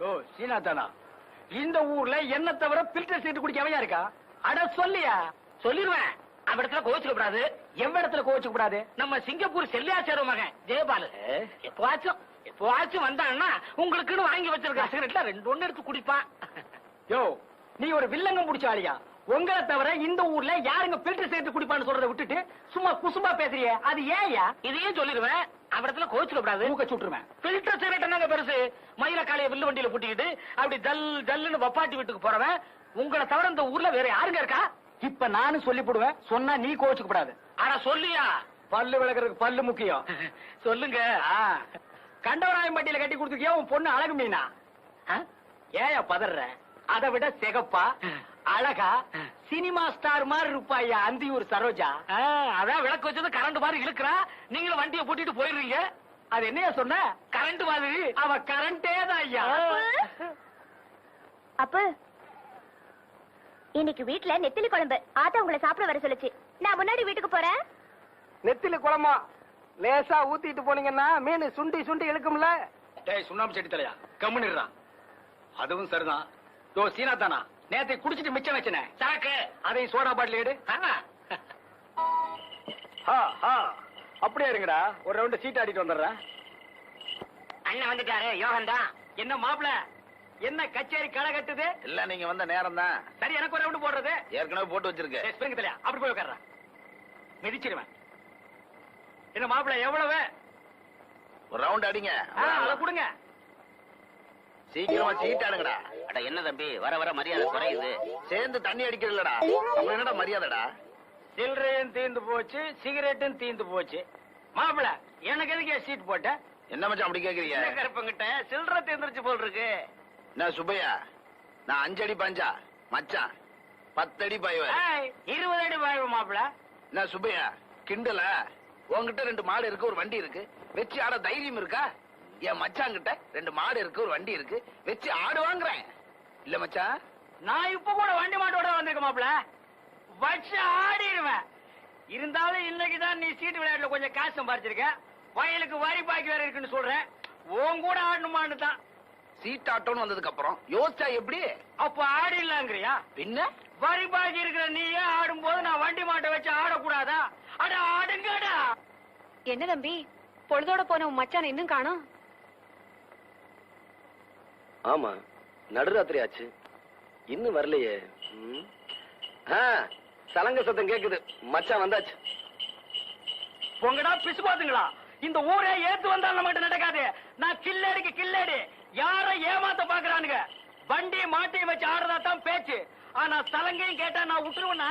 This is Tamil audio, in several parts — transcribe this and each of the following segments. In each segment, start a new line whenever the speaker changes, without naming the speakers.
ஓ சீனாதானா, இந்த ஊர்ல என்ன தவிர பில்டர் சீட்டு குடிக்கவையா இருக்கா? அட சொல்லியா?
சொல்லிருவேன். அவ இடத்துல கோவிச்சுக்க கூடாது.
எவ்விடத்துல கோவிச்சுக்க கூடாது?
நம்ம சிங்கப்பூர் செல்லியாச்சார மகன் ஜெயபாலு எப்பவாச்சும் வந்தான்னா உங்களுக்குன்னு வாங்கி வச்சிருக்க சிகரெட்ல 2 ஒண்ணு எடுத்து குடிப்பான்.
யோ, நீ ஒரு வில்லங்கம் முடிச்ச ஆளியா? உங்களை தவிர இந்த ஊர்ல யாருங்க பில்டர் சீட்டு குடிப்பான்னு சொல்றதை விட்டுட்டு சும்மா குசும்பா பேசுறியே, அது ஏயா?
இதையும் சொல்லிருவேன். அவ இடத்துல கோவிச்சுக்க கூடாது.
மூக்க சுட்டுருவேன்.
பில்டர் சிகரெட் என்னங்க பெருசு? மயில காலைய வில்லு வண்டியில பூட்டிக்கிட்டு அப்படி ஜல் ஜல்லுன்னு வப்பாட்டி வீட்டுக்கு போறவன் உங்களை தவிர இந்த ஊர்ல வேற யாருங்க இருக்கா?
இப்ப நானும் சொல்லிவிடுவேன், சொன்னா நீ கோவிச்சுக்க கூடாது.
ஆனா சொல்லியா?
பல்லு விளக்குறதுக்கு பல்லு முக்கியம்.
சொல்லுங்க.
கண்டவராயம் பட்டியில கட்டி கொடுத்துக்கியா உன் பொண்ணு அழகு மீனா? ஏயா பதற? அதை விட சிகப்பா அழகா சினிமா ஸ்டார் மாதிரி இருப்பாயா அந்தியூர் சரோஜா.
அதான் விளக்கு வச்சது கரண்ட் மாதிரி இழுக்கிறா. நீங்களும் வண்டியை பூட்டிட்டு போயிடுறீங்க.
அது என்னையா சொன்ன?
கரண்ட் மாதிரி.
அவ கரண்டே தான் ஐயா.
அப்ப இன்னைக்கு வீட்ல நெத்திலி குழம்பு. ஆத்தா உங்களை சாப்பிட வர சொல்லுச்சு. நான் முன்னாடி வீட்டுக்கு போறேன்.
நெத்திலி குழம்பா லேசா ஊத்திட்டு போனீங்கன்னா மீன் சுண்டி சுண்டி இழுக்கும்ல.
டேய் சுண்ணாம்பு செடி தலையா, கம்முன்னுறான். அதுவும் சரிதான். யோ சீனாதானா, நேத்தை குடிச்சிட்டு மிச்சம் வச்சனே
சாக்கு.
அதையும் சோடா பாட்டில் எடு. அப்படியே இருங்கடா, ஒரு ரவுண்ட் சீட் ஆடிட்டு வந்துடுறேன்.
அண்ணன் வந்துட்டாரு. யோகன் தான்.
என்ன மாப்பிள, என்ன கச்சேரி களை கட்டுது?
இல்ல நீங்க வந்த நேரம் தான்.
சரி, எனக்கு ஒரு ரவுண்ட் போடுறது.
ஏற்கனவே போட்டு வச்சிருக்கேன்.
ஸ்பிரிங் தலையா, அப்படி போய் உட்கார்றேன். மிதிச்சிருவேன். என்ன மாப்பிள, எவ்வளவு?
ஒரு ரவுண்ட் அடிங்க.
அதை கொடுங்க.
சீக்கிரமா சீட் ஆடுங்கடா.
அட என்ன தம்பி, வர வர மரியாதை குறையுது.
சேர்ந்து தண்ணி அடிக்கிறதுலடா. அப்ப என்னடா மரியாதைடா?
சில்லறையும் தீந்து போச்சு, சிகரெட்டும் தீந்து போச்சு. மாப்பிள, எனக்கு எதுக்கு சீட் போட்ட?
என்ன மச்சான் அப்படி கேக்குறீங்க?
கருப்பங்கிட்ட சில்லறை தீர்ந்துருச்சு போல் இருக்கு.
என்ன சுப்பையா, நான் 5 அடி பஞ்சா மச்சான் 10 அடி பாய்வ.
20 அடி பாய்வ மாப்பிள.
என்ன சுப்பையா கிண்டல? உன்கிட்ட 2 மாடு இருக்கு, ஒரு வண்டி இருக்கு, வச்சு ஆட தைரியம் இருக்கா? என் மச்சான் கிட்ட 2 மாடு இருக்கு, ஒரு வண்டி இருக்கு, வச்சு ஆடு வாங்குறேன். இல்ல மச்சான்,
நான் இப்ப கூட வண்டி மாட்டோட வந்திருக்க மாப்பிள, வச்சு ஆடிடுவேன். இருந்தாலும் இன்னைக்குதான் நீ சீட்டு விளையாட்டுல கொஞ்சம் காசு சம்பாதிச்சிருக்க. வயலுக்கு வரி பாக்கி வேற இருக்குன்னு சொல்றேன். உன் கூட ஆடணுமான்னு தான்.
சீட் ஆட்டோன்னு வந்ததுக்கு அப்புறம் யோசிச்சா எப்படி?
அப்ப ஆடிடலாங்கிறியா?
பின்ன
வரி பாக்கி இருக்கிற நீயே ஆடும் போது நான் வண்டி மாட்டை வச்சு ஆடக்கூடாதா? அட ஆடுங்கடா.
என்ன தம்பி, பொழுதோட போன உன் மச்சான் இன்னும் காணோம்?
ஆமா, நடுராத்திரி ஆச்சு, இன்னும் வரலையே. சலங்க சத்தம் கேக்குது, மச்சான் வந்தாச்சு.
பொங்கடா பிசு பாத்துங்களா, இந்த ஊரே ஏத்து வந்தாலும் மட்டும் நடக்காது. நான் கில்லடிக்கு கில்லடி, யார ஏமாத்த பாக்குறானுங்க. வண்டி மாட்டையும் வச்சு ஆடுறதா தான் பேச்சு. ஆனா சலங்கையும் கேட்டா நான் விட்டுருவேனா?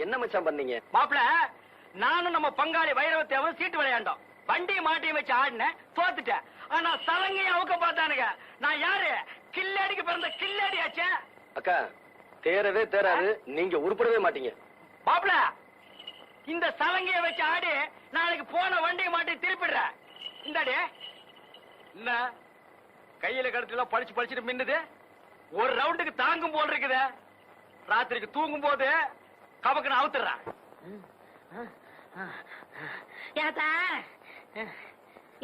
என்ன மச்சான் பண்ணீங்க?
மாப்பிள, நானும் நம்ம பங்காளி வைரவத்தேவன் சீட்டு விளையாண்டோம். வண்டி மாட்டையும் வச்சு ஆடினேன், தோத்துட்டேன். ஆனா சலங்கையும் அவுக்க பார்த்தானுங்க. நான் யாரு? கில்லடிக்கு பிறந்த கில்லடி ஆச்சே.
அக்கா, தேரவே தேராது, நீங்க உருப்படவே மாட்டீங்க.
மாப்பிள, இந்த சலங்கையை வச்சு ஆடி நாளைக்கு போன வண்டியை மாட்டி திருப்பிடுற. இந்தாடி என்ன கையில கடத்துல பழிச்சு பழிச்சுட்டு மின்னுது. ஒரு ரவுண்டுக்கு தாங்கும் போல் இருக்குது. ராத்திரிக்கு தூங்கும் போது கபக்குன்னு அவுத்துறான்.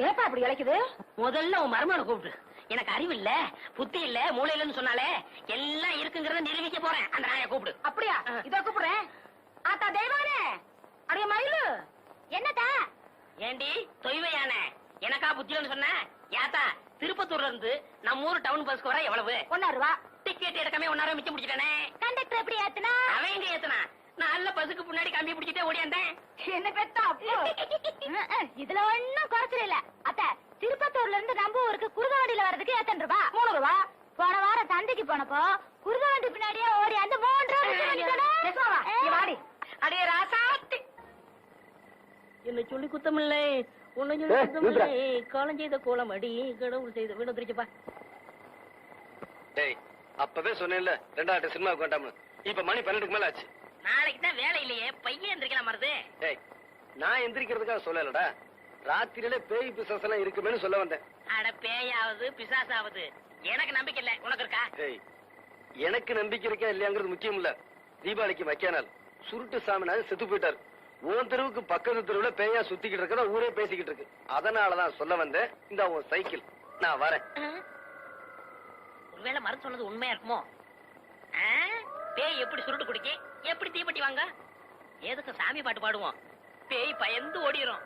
ஏப்பா அப்படி இழைக்குது?
முதல்ல உன் மருமனை கூப்பிட்டு. எனக்கு அறிவு இல்ல, புத்தி இல்ல, மூளை இல்லன்னு சொன்னாலே எல்லாம் இருக்குங்கிறத நிரூபிக்க போறேன். அந்த நாயை கூப்பிடு.
அப்படியா? இதோ கூப்பிடுறேன். ஆத்தா தெய்வானே, அடைய மயிலு, என்னத்தா?
ஏண்டி தொய்வையான எனக்கா புத்தியன்னு சொன்ன? யாத்தா, திருப்பத்தூர்ல இருந்து நம்ம ஊர் டவுன் பஸ்க்கு வர எவ்வளவு?
1 ரூபா.
டிக்கெட் எடுக்காம 1 ரூபா மிச்சம் முடிச்சிட்டானே.
கண்டக்டர் எப்படி ஏத்துனா?
அவன் எங்க ஏத்துனா? நல்ல பஸ்ஸுக்கு முன்னாடி கம்பி பிடிச்சிட்டே ஓடியாந்தேன்.
என்ன பெத்தா அப்போ? இதுல ஒண்ணும் குறைச்சல இல்ல. அத்தை, திருப்பத்தூர்ல இருந்து நம்ம ஊருக்கு குருத வண்டியில வர்றதுக்கு 8 ரூபா. 3 ரூபா. போன வாரம் சந்தைக்கு போனப்போ குருத வண்டி பின்னாடியே ஓடி அந்த 3 ரூபா. வாடி அடைய ராசாத்தி.
என்ன சொல்லி குத்தமில்லை, உன்னை சொல்லி குத்தமில்லை. காலம் செய்த கோலம் அடி, கடவுள் செய்த வீடு திருச்சப்பா.
டேய், அப்பவே சொன்னேன்ல 2 சினிமாவுக்கு வேண்டாம்னு. இப்ப மணி 12க்கு மேல ஆச்சு.
நாளைக்கு தான் வேலை இல்லையே, பையன் எந்திரிக்கலாம் மருது.
டேய், நான் எந்திரிக்கிறதுக்காக சொல்லலடா, ராத்திரியில பேய் பிசாசு எல்லாம் இருக்குமேனு சொல்ல வந்தேன்.
அட பேயாவது பிசாசாவது எனக்கு நம்பிக்கை இல்ல, உனக்கு இருக்கா?
டேய், எனக்கு நம்பிக்கை இருக்கா இல்லையாங்கிறது முக்கியம் இல்ல. தீபாவளிக்கு வைக்கானால் சுருட்டு சாமினாரு செத்து போயிட்டாரு. உன் தெருவுக்கு பக்கத்து தெருவுல பேயா சுத்திக்கிட்டு இருக்கா ஊரே பேசிக்கிட்டு இருக்கு. அதனாலதான் சொல்ல வந்தேன். இந்த உன் சைக்கிள், நான் வரேன்.
ஒருவேளை மறு சொன்னது உண்மையா இருக்குமோ? பேய் எப்படி சுருட்டு குடிக்க, எப்படி தீப்பெட்டி வாங்க? எதுக்கு சாமி பாட்டு பாடுவோம்? பேய் பயந்து ஓடிரும்.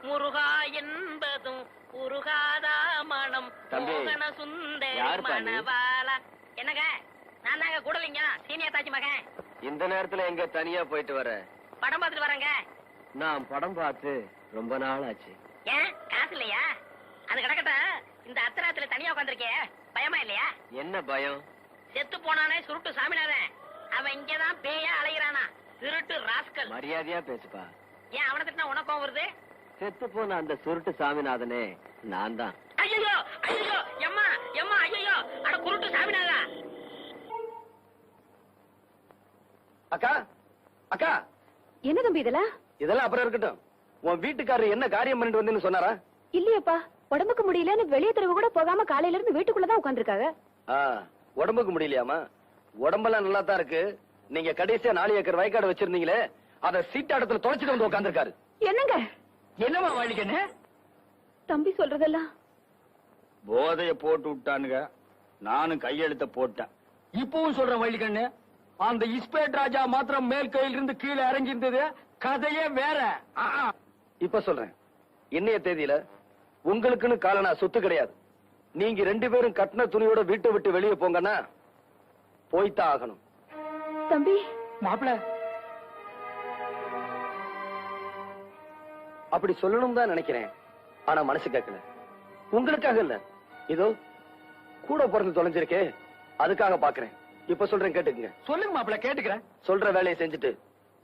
முருகா என்பதும் உருகாதா மனம் மோகன சுந்தரி மணவாளா. என்னங்க, நான் தாங்க கூடலிங்க, சீனியர் தாச்சி மகன்.
இந்த நேரத்துல எங்க தனியா போயிட்டு வர?
படம் பார்த்துட்டு வரேங்க.
நான் படம் பார்த்து ரொம்ப நாள் ஆச்சு.
ஏன் காசு இல்லையா? அது கிடக்கட்டும். இந்த அத்தராத்துல தனியா உட்காந்துருக்கே, பயமா இல்லையா?
என்ன பயம்?
செத்து போனானே சுருட்டு சாமிநாதன், அவன் இங்கதான் பேயா அலைகிறானா? திருட்டு ராஸ்கல்.
மரியாதையா பேசுப்பா.
ஏன் அவனை திட்டினா உனக்கும் வருது?
செத்து போன அந்த சுருட்டு சாமிநாதனே நான் தான்.
ஐயோ ஐயோ, எம்மா எம்மா, ஐயோ, அட குருட்டு சாமிநாதா.
அக்கா அக்கா,
என்ன தம்பி இதெல்லாம்?
இதெல்லாம் அப்புறம் இருக்கட்டும். உன் வீட்டுக்காரர் என்ன காரியம் பண்ணிட்டு வந்தேன்னு சொன்னாரா?
இல்லையப்பா, உடம்புக்கு முடியலன்னு வெளியே தெருவு கூட போகாம காலையில இருந்து வீட்டுக்குள்ளதான் உட்காந்துருக்காங்க.
உடம்புக்கு முடியலையாமா? உடம்பெல்லாம் நல்லா தான் இருக்கு. நீங்க கடைசியா 4 ஏக்கர் வயக்காடு வச்சிருந்தீங்களே, அத சீட்டாடத்துல தொலைச்சிட்டு வந்து உட்காந்துருக்காரு.
என்னங்க
என்னமா வள்ளிக்கண்ணு?
தம்பி சொல்றதெல்லாம்
போதைய போட்டு விட்டானுங்க, நானும் கையெழுத்த போட்டேன்.
இப்பவும் சொல்றேன் வள்ளிக்கண்ணு, அந்த இஸ்பேட் ராஜா மாத்திரம் மேல் கையில இருந்து கீழே இறங்கி இருந்தது, கதையே வேற.
இப்ப சொல்றேன், இன்னைய தேதியில உங்களுக்குன்னு காலனா சொத்து கிடையாது. நீங்க 2 பேரும் கட்டின துணியோட வீட்டை விட்டு வெளியே போங்கன்னா போய்தான் ஆகணும்.
தம்பி
மாப்பிள்ள
அப்படி சொல்லணும் தான் நினைக்கிறேன், ஆனா மனசு கேட்கல. உங்களுக்காக இல்ல, இதோ கூட பிறந்து தொலைஞ்சிருக்கே அதுக்காக பாக்குறேன். இப்ப சொல்றேன், கேட்டுக்குங்க.
சொல்லுங்க மாப்பிள்ள, கேட்டுக்கிறேன்.
சொல்ற வேலையை செஞ்சுட்டு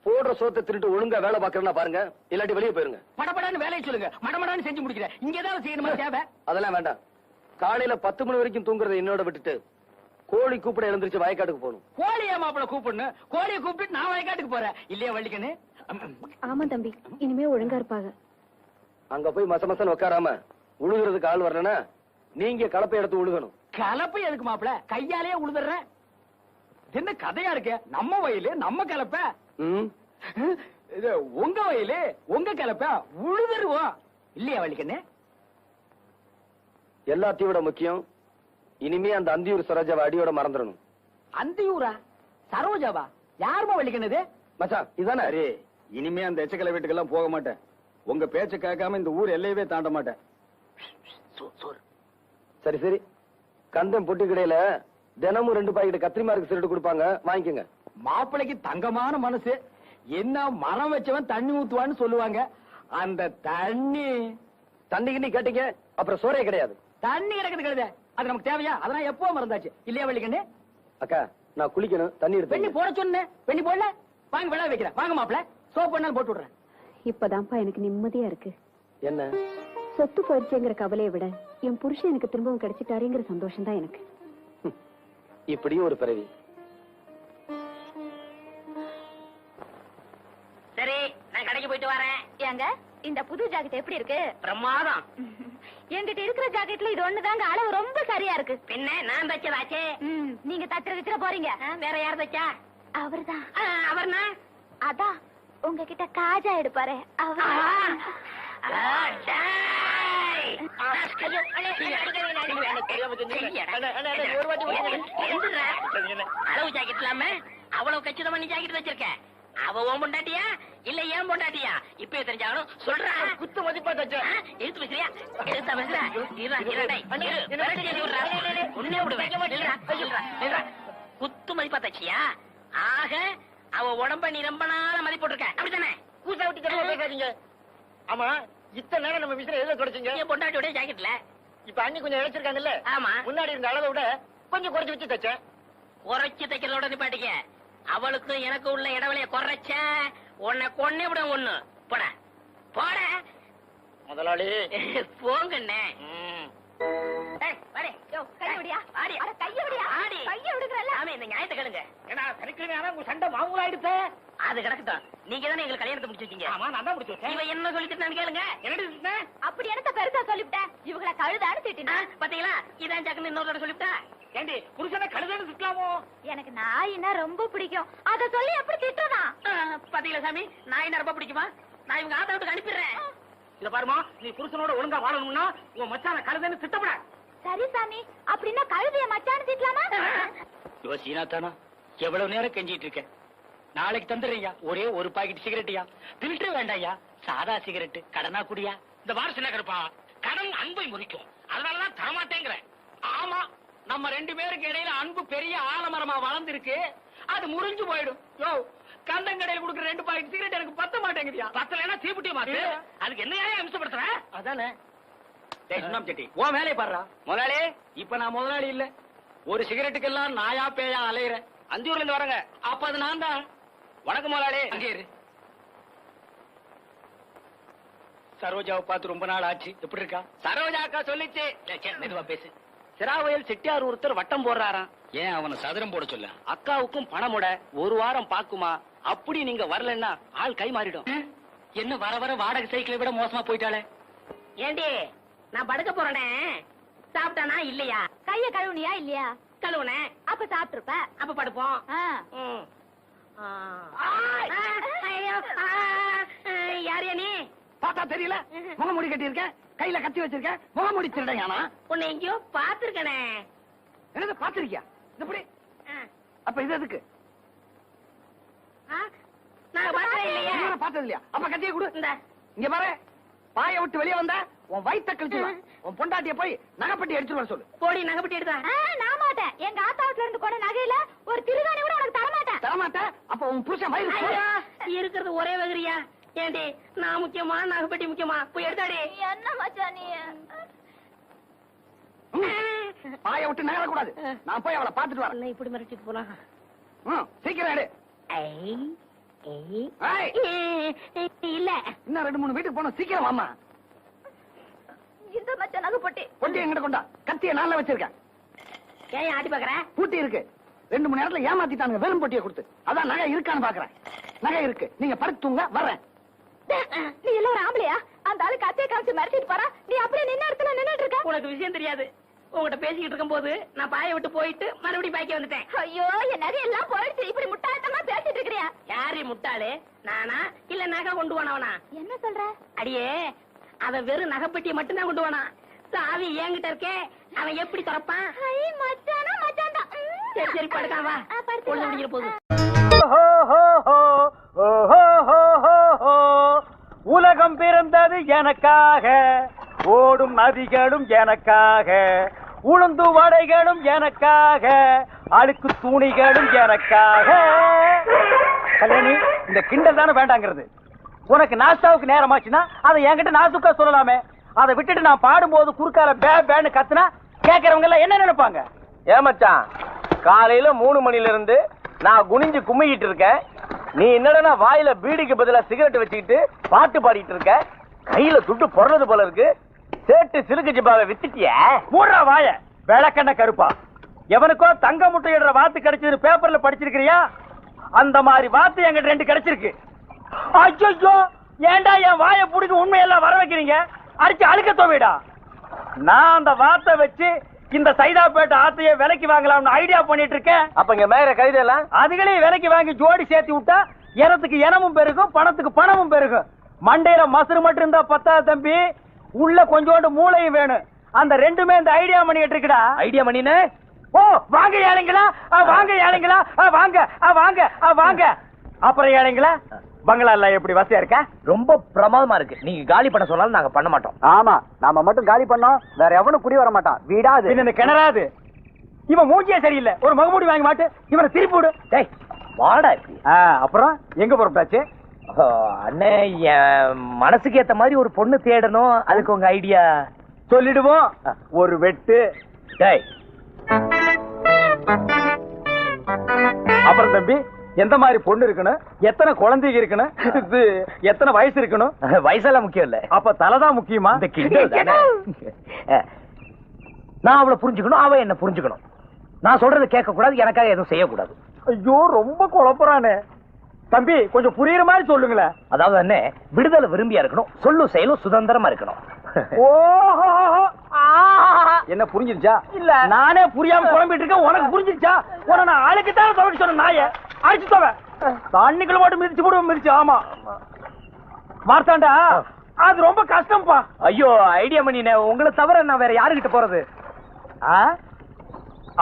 போடுற சோத்தை திருட்டு ஒழுங்கா வேலை பாக்குறேன்னா பாருங்க, இல்லாட்டி வெளியே போயிருங்க.
படபடான்னு வேலையை சொல்லுங்க, மடமடான்னு செஞ்சு முடிக்கிறேன். இங்க ஏதாவது செய்யணுமா தேவை?
அதெல்லாம் வேண்டாம். காலையில 10 மணி வரைக்கும் தூங்குறத என்னோட விட்டுட்டு கோழி கூப்பிட எழுந்திருச்சு வயக்காட்டுக்கு போகணும்.
கோழியா மாப்பிள்ள கூப்பிடணும்? கோழியை கூப்பிட்டு நான் வயக்காட்டுக்கு போறேன் இல்லையா வள்ளிக்கண்ணு?
ஆமா தம்பி, இனிமே ஒழுங்கா இருப்பாங்க.
அங்க போய் மசமசன்னு உட்காராம உழுகுறதுக்கு ஆள் வரலன்னா நீங்க கலப்பை எடுத்து உழுகணும்.
கலப்பை எதுக்கு மாப்பிள்ள? கையாலேயே உழுதுறேன். என்ன கதையா இருக்கு? நம்ம வயலு நம்ம கலப்பை, இது உங்க வயலு உங்க கலப்பை, உழுதுருவோம் இல்லையா வள்ளிக்கண்ணு?
எல்லாத்தையும் விட முக்கியம், இனிமே அந்த அந்தியூர் சரோஜாவை அடியோட மறந்துடணும்.
அந்தியூரா? சரோஜாவா? யாருமா வள்ளிக்கண்ணது?
மச்சான் இதானே?
அரே, இனிமே அந்த எச்சக்கலை வீட்டுக்கெல்லாம் போக மாட்டேன். உங்க பேச்ச கேட்காம இந்த ஊர் எல்லையவே தாண்ட மாட்டேன்.
சரி சரி, கந்தம் பொட்டி கடையில தினமும் 2 பாக்கெட் கத்திரிமாருக்கு திருட்டு கொடுப்பாங்க, வாங்கிக்கோங்க.
மாப்பிளைக்கு தங்கமான மனசு. என்ன மரம் வச்சவன் தண்ணி ஊத்துவான்னு சொல்லுவாங்க. அந்த
தண்ணிக்கு கேட்டீங்க, அப்புறம் சோறே கிடையாது.
தண்ணி கிடக்குது கழுத, அது நமக்கு தேவையா? அதெல்லாம் எப்போ மறந்தாச்சு இல்லையா வள்ளிக்கண்ணு?
அக்கா நான் குளிக்கணும், தண்ணி
வெண்ணி
எடுத்து
போட சொன்னேன், வெண்ணி போடல. வாங்க விழா வைக்கிறேன், வாங்க மாப்பிள்ள, சோப் பண்ணாலும் போட்டு விடுறேன்.
இப்பதான்ப்பா எனக்கு நிம்மதியா இருக்கு.
என்ன?
சொத்து போயிடுச்சுங்கிற கவலையை விட என் புருஷன் எனக்கு திரும்பவும் கிடைச்சிட்டாருங்கிற சந்தோஷம் தான் எனக்கு.
இப்படியும் ஒரு பிறவி.
சரி, நான் கடைக்கு போயிட்டு வரேன்.
ஏங்க, இந்த புது ஜாக்கெட் எப்படி இருக்கு?
பிரமாதம்.
என்கிட்ட இருக்கிற ஜாக்கெட்ல இது ஒண்ணுதாங்க அளவு ரொம்ப சரியா இருக்கு.
பின்ன நான் தச்சதாச்சே.
நீங்க தச்சுற போறீங்க.
வேற யார் தச்சா?
அவர்தான்.
அவர்னா?
அதான் உங்ககிட்ட காஜா எடுப்பாரு அவர்.
அளவு ஜாக்கெட் இல்லாம அவ்வளவு கச்சிதமா நீ ஜாக்கெட் வச்சிருக்க. அவ உன் பொண்டாட்டியா இல்ல ஏன் பொண்டாட்டியா? இப்ப தெரிஞ்சாலும் சொல்றா.
குத்து மதிப்பா தச்ச
எடுத்து பேசுறியா? எடுத்தா பேசுற. உன்னே விடுவேன். குத்து மதிப்பா தச்சியா? ஆக அவ உடம்ப நீ ரொம்ப நாள மதிப்பு போட்டிருக்க, அப்படித்தானே?
கூசா விட்டு கடுவா பேசாதீங்க. ஆமா, இத்தனை நேரம் நம்ம விசிற எதுல குறைச்சிங்க?
என் பொண்டாட்டியோட ஜாக்கெட்ல.
இப்ப அண்ணி கொஞ்சம் இழைச்சிருக்காங்கல்ல?
ஆமா.
முன்னாடி இருந்த அளவை விட கொஞ்சம் குறைச்சு வச்சு தச்சேன்.
குறைச்சு தைக்கிறதோட நிப்பாட்டிக்க. அவளுக்கும் எனக்கு உள்ள இடவெளிய குறைச்ச உன்னை கொன்னே விட ஒண்ணு. போட போட
முதலாளி
போங்கண்ணே. இந்த ஞாயிற்று கேளுங்க.
சனிக்கிழமை உங்க சண்டை மாமூல் ஆயிடுச்சு.
அது கிடக்கட்டும். நீங்க தானே எங்களுக்கு கல்யாணத்தை முடிச்சு வச்சீங்க.
ஆமா, நான் தான் முடிச்சு வச்சேன்.
இவ என்ன சொல்லிட்டு கேளுங்க.
என்னடி
அப்படி என்னத்த பெருசா சொல்லிவிட்டேன்? இவங்கள கழுதான்னு திட்டினா
பாத்தீங்களா? இதான் ஜாக்குன்னு இன்னொரு சொல்லிவிட்டா.
ஏண்டி புருஷனை கழுதன்னு திட்டலாமோ?
எனக்கு நாயினா ரொம்ப பிடிக்கும், அத சொல்லி எப்படி திட்டுறதா?
பாத்தீங்களா சாமி, நாய் ரொம்ப பிடிக்குமா? நான் இவங்க ஆத்தா வீட்டுக்கு அனுப்பிடுறேன்.
இத பாருமா, நீ புருஷனோட ஒழுங்கா வாழணும்னா உன் மச்சான கழுதன்னு திட்டப்பட.
சரி சாமி, அப்படின்னா கழுதைய மச்சான்னு திட்டலாம்.
யோசினா தானா எவ்வளவு நேரம் கெஞ்சிட்டு இருக்கேன். நாளைக்கு தந்துடுறீங்க. ஒரே ஒரு பாக்கெட் சிகரெட்டியா? பில்டர் வேண்டாயா, சாதா சிகரெட். கடனா குடியா?
இந்த வாரசு கருப்பா கடன் அன்பை முறிக்கும், அதனாலதான் தரமாட்டேங்கிறேன்.
ஆமா, நம்ம 2 பேருக்கு இடையில அன்பு பெரிய ஆலமரமா வளர்ந்துருக்கு. அது முறிஞ்சு போயிடும். யோ, கந்தங்கடையில் கொடுக்குற 2 பாக்கெட் சிகரெட் எனக்கு பத்த மாட்டேங்குதியா?
பத்தலைன்னா தீப்புட்டி மாத்து. அதுக்கு என்ன அம்சப்படுத்துற?
அதானே. சுண்ணாம்பு செட்டி, உன் வேலையை பாடுறா. முதலாளி, இப்ப நான் முதலாளி இல்ல. ஒரு சிகரெட்டுக்கெல்லாம் நாயா பேயா அலையிறேன்.
அந்தியூர்ல இருந்து வரங்க.
அப்ப அது நான் தான்.
வணக்கம் முதலாளி. அங்கே இரு.
சரோஜாவை பார்த்து ரொம்ப நாள் ஆச்சு. எப்படி இருக்கா?
சரோஜா அக்கா சொல்லிச்சு.
மெதுவா பேசு.
சிராவயல் செட்டியார் ஒருத்தர் வட்டம் போடுறாராம்.
ஏன் அவனை சதுரம் போட சொல்ல?
அக்காவுக்கும் பணமுட 1 வாரம் பாக்குமா, அப்படி நீங்க வரலன்னா ஆள் கை மாறிடும்.
என்ன வர வர வாடகை சைக்கிளை விட மோசமா போயிட்டாளே.
ஏண்டி, நான் படுக்க போறேனே, சாப்பிட்டானா இல்லையா?
கைய கழுவுனியா இல்லையா?
கழுவுனே.
அப்ப சாப்பிட்டுருப்ப.
அப்ப படுப்போம். யாரையா நீ?
பார்த்தா தெரியல? முகமூடி கட்டி இருக்க, கையில கத்தி வச்சிருக்க, முகமூடி திருடையானா?
உன்னை எங்கேயோ பாத்துருக்கனே.
என்னது பாத்திருக்கியா? இப்படி அப்ப இது எதுக்கு?
நான் பார்த்தே இல்லையே.
பார்த்தது இல்லையா? அப்ப கத்தியை கொடு.
இந்த
இங்க பாரு, பாய விட்டு வெளியே வந்தா உன் வயித்த கழிச்சுடுவேன். உன் பொண்டாட்டிய போய் நகைப்பட்டி எடுத்துட்டு வர சொல்லு.
போடி நகைப்பட்டி எடுத்தா.
நான் மாட்டேன். எங்க ஆத்தாவுல இருந்து கொண்ட நகையில ஒரு திருகாணி கூட உனக்கு தர மாட்டேன்.
தரமாட்டேன். அப்ப உன் புருஷன் வயிறு
இருக்கிறது ஒரே வகிரியா? ஏண்டி, நான் முக்கியமா நகைப்பட்டி முக்கியமா? போய் எடுத்தாடி.
என்ன மச்சான் நீ?
பாய விட்டு நகர கூடாது. நான் போய் அவளை பாத்துட்டு வரேன்.
என்ன இப்படி மிரட்டிட்டு போலாம்?
சீக்கிரம் எடு.
இல்ல,
இன்னும் 2-3 வீட்டுக்கு போனோம். சீக்கிரம் வாமா.
இந்த மச்சான் நகை பொட்டி.
பொட்டி எங்கிட்ட கொண்டா. கத்திய நான்ல வச்சிருக்கேன்.
ஏன் ஆடி பாக்குற?
பூட்டி இருக்கு. 2 மணி நேரத்துல ஏமாத்திட்டானுங்க வெறும் பொட்டியை கொடுத்து. அதான் நகை இருக்கான்னு பாக்குறேன். நகை இருக்கு. நீங்க படுத்து தூங்க, வர்றேன்.
நீ எல்லாம் ஒரு ஆம்பளையா? அந்த ஆளு கத்தியை காமிச்சு மிரட்டிட்டு போறா. நீ அப்படியே நின்ன இடத்துல நின்னுட்டு இருக்க.
உனக்கு விஷயம் தெரியாது. உங்ககிட்ட பேசிக்கிட்டு இருக்கும் போது நான் பாய விட்டு போயிட்டு மறுபடியும் பாய்க்க வந்துட்டேன்.
ஐயோ, என் நகை எல்லாம் போயிடுச்சு. இப்படி முட்டாள்தனமா பேசிட்டு இருக்கிறியா?
யாரு முட்டாளு? நானா இல்ல நகை கொண்டு போனவனா?
என்ன சொல்ற?
அடியே, அவன் வெறும் நகைப்பட்டியை மட்டும்தான் கொண்டு போனான். சாவி என்கிட்ட இருக்கே, அவன் எப்படி திறப்பான்?
மச்சானா மச்சான் தான்.
சரி சரி, படுக்கான் வா. பொழுது முடிக்கிற போது.
உலகம் பிறந்தது எனக்காக, ஓடும் நதிகளும் எனக்காக, உளுந்து வடைகளும் எனக்காக, அழுக்கு துணிகளும் எனக்காக. கல்யாணி, இந்த கிண்டல் தானே வேண்டாங்கிறது. உனக்கு நாஸ்தாவுக்கு நேரமாச்சுன்னா அதை என்கிட்ட நாசுக்கா சொல்லலாமே. அதை விட்டுட்டு நான் பாடும்போது குறுக்கால பே பேன்னு கத்துனா கேட்கறவங்க எல்லாம் என்ன நினைப்பாங்க?
ஏமாச்சான், காலையில 3 மணில இருந்து நான் குனிஞ்சு கும்மிக்கிட்டு இருக்கேன். நீ என்னடா வாயில பீடிக்கு பதிலா சிகரெட் வச்சுக்கிட்டு பாட்டு பாடிட்டு இருக்க. கையில துட்டு பொறது போல இருக்கு. சேட்டு சிலுக்கு ஜிப்பாவை வித்துட்டிய.
மூடுற வாய விளக்கண்ண கருப்பா. எவனுக்கோ தங்க முட்டையிடுற வாத்து கிடைச்சது பேப்பர்ல படிச்சிருக்கிறியா? அந்த மாதிரி வாத்து எங்கிட்ட 2 கிடைச்சிருக்கு. ஐயோ, ஏண்டா என் வாயை புடிக்க உண்மையெல்லாம் வர வைக்கிறீங்க? அடிச்சு அழுக்க தோவிடா. நான் அந்த வாத்தை வச்சு இந்த சைதாப்பேட்டை ஆத்தையே விலைக்கு வாங்கலாம்னு ஐடியா பண்ணிட்டு இருக்கேன்.
அப்ப இங்க மேயற கைதெல்லாம்
அதுகளையும் விலைக்கு வாங்கி ஜோடி சேர்த்து விட்டா எனத்துக்கு இனமும் பெருகும், பணத்துக்கு பணமும் பெருகும். மண்டையில மசுறு மட்டும் இருந்தா பத்தாது தம்பி, உள்ள கொஞ்சோண்டு மூளையும் வேணும். அந்த 2மே இந்த ஐடியா பண்ணிட்டு இருக்குடா.
ஐடியா பண்ணினே.
ஓ, வாங்க ஏழைங்களா, வாங்க ஏழைங்களா, வாங்க வாங்க வாங்க. அப்புறம் ஏழைங்களா, பங்களா எல்லாம் எப்படி வசதியா இருக்கா?
ரொம்ப பிரமாதமா இருக்கு. நீங்க காலி பண்ண சொன்னாலும் நாங்க பண்ண மாட்டோம்.
ஆமா, நாம மட்டும் காலி பண்ணோம், வேற எவனும் குடி வர மாட்டான். வீடாது இந்த கிணறாது. இவன் மூஞ்சியே சரியில்லை. ஒரு மகமூடி வாங்கி மாட்டு, இவனை திருப்பி விடு.
டேய் வாடா இப்படி.
அப்புறம் எங்க புறப்பட்டாச்சு?
அண்ணே, என் மனசுக்கு ஏத்த மாதிரி ஒரு பொண்ணு தேடணும். அதுக்கு உங்க ஐடியா
சொல்லிடுவோம். ஒரு வெட்டு.
டேய்,
அப்புறம் தம்பி, எந்த மாதிரி பொண்ணு இருக்கணும், எத்தனை குழந்தைங்க இருக்கணும், இது எத்தனை வயசு இருக்கணும்?
வயசெல்லாம் முக்கியம் இல்ல.
அப்ப தலைதான் முக்கியமா?
இந்த கிண்டல் தானே. நான் அவளை புரிஞ்சுக்கணும், அவ என்ன புரிஞ்சுக்கணும். நான் சொல்றதை கேட்க கூடாது, எனக்காக எதுவும் செய்யக்கூடாது.
ஐயோ, ரொம்ப குழப்பறானே. தம்பி, கொஞ்சம் புரியுற மாதிரி சொல்லுங்களேன்.
அதாவது அண்ணே, விடுதலை விரும்பியா இருக்கணும், சொல்லும் செயலும் சுதந்திரமா இருக்கணும்.
ஓஹோ, என்ன புரிஞ்சிருச்சா? இல்ல, நானே புரியாம குழம்பிட்டு இருக்கேன். உனக்கு புரிஞ்சிருச்சா? உன நான் ஆளுக்குத்தான துவைக்க சொன்ன நாய அடிச்சு தோவ தண்ணிக்குள்ள மட்டும் மிதிச்சு கூட மிதிச்சு. ஆமா மார்த்தாண்டா, அது ரொம்ப கஷ்டம்ப்பா.
ஐயோ, ஐடியா பண்ணினே, உங்களை தவிர நான் வேற யாருகிட்ட போறது?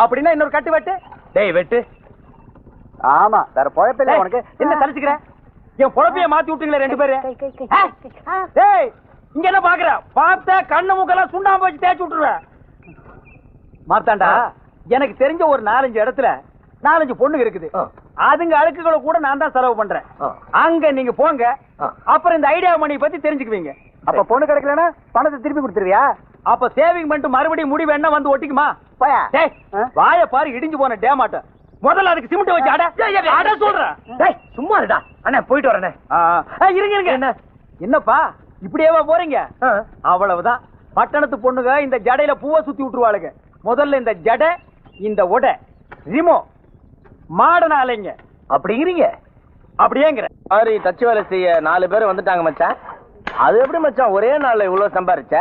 அப்படின்னா இன்னொரு கட்டு வெட்டு.
டேய் வெட்டு.
ஆமா வேற பொழப்பில்ல உனக்கு. என்ன தலிச்சுக்கிற? என் பொழப்பைய மாத்தி விட்டீங்களே ரெண்டு பேரு. டேய் இங்க என்ன பாக்குற? பார்த்தா கண்ணு மூக்கெல்லாம் சுண்ணாம்பு வச்சு தேய்ச்சி விட்டுருவேன். மாத்தாண்டா, எனக்கு தெரிஞ்ச ஒரு 4-5 இடத்துல 4-5 பொண்ணுங்க இருக்குது. அதுங்க அழுக்குகளை கூட நான் தான் செலவு பண்றேன். அங்க நீங்க போங்க, அப்புறம் இந்த ஐடியா மணி பத்தி தெரிஞ்சுக்குவீங்க. அப்ப பொண்ணு கிடைக்கலன்னா பணத்தை திருப்பி கொடுத்துருவியா? அப்ப சேவிங் பண்ணிட்டு மறுபடியும் முடிவு என்ன வந்து ஒட்டிக்குமா? டேய் வாய பாரு, இடிஞ்சு போன டேமாட்ட. முதல்ல அதுக்கு சிமெண்ட் வச்சு அட சொல்றேன்.
டேய் சும்மா இருடா. அண்ணா போயிட்டு வரேனே.
இருங்க இருங்க. என்ன என்னப்பா இப்படியேவா போறீங்க? அவ்வளவுதான். பட்டணத்து பொண்ணுங்க இந்த ஜடையில பூவை சுத்தி விட்டுருவாளுங்க. முதல்ல இந்த ஜடை, இந்த உடை ரிமோ மாடன அலைங்க.
அப்படிங்கிறீங்க?
அப்படியேங்கிற
மாதிரி தச்சு வேலை செய்ய 4 பேர் வந்துட்டாங்க மச்சான். அது எப்படி மச்சான் ஒரே நாள்ல இவ்வளவு சம்பாரிச்ச?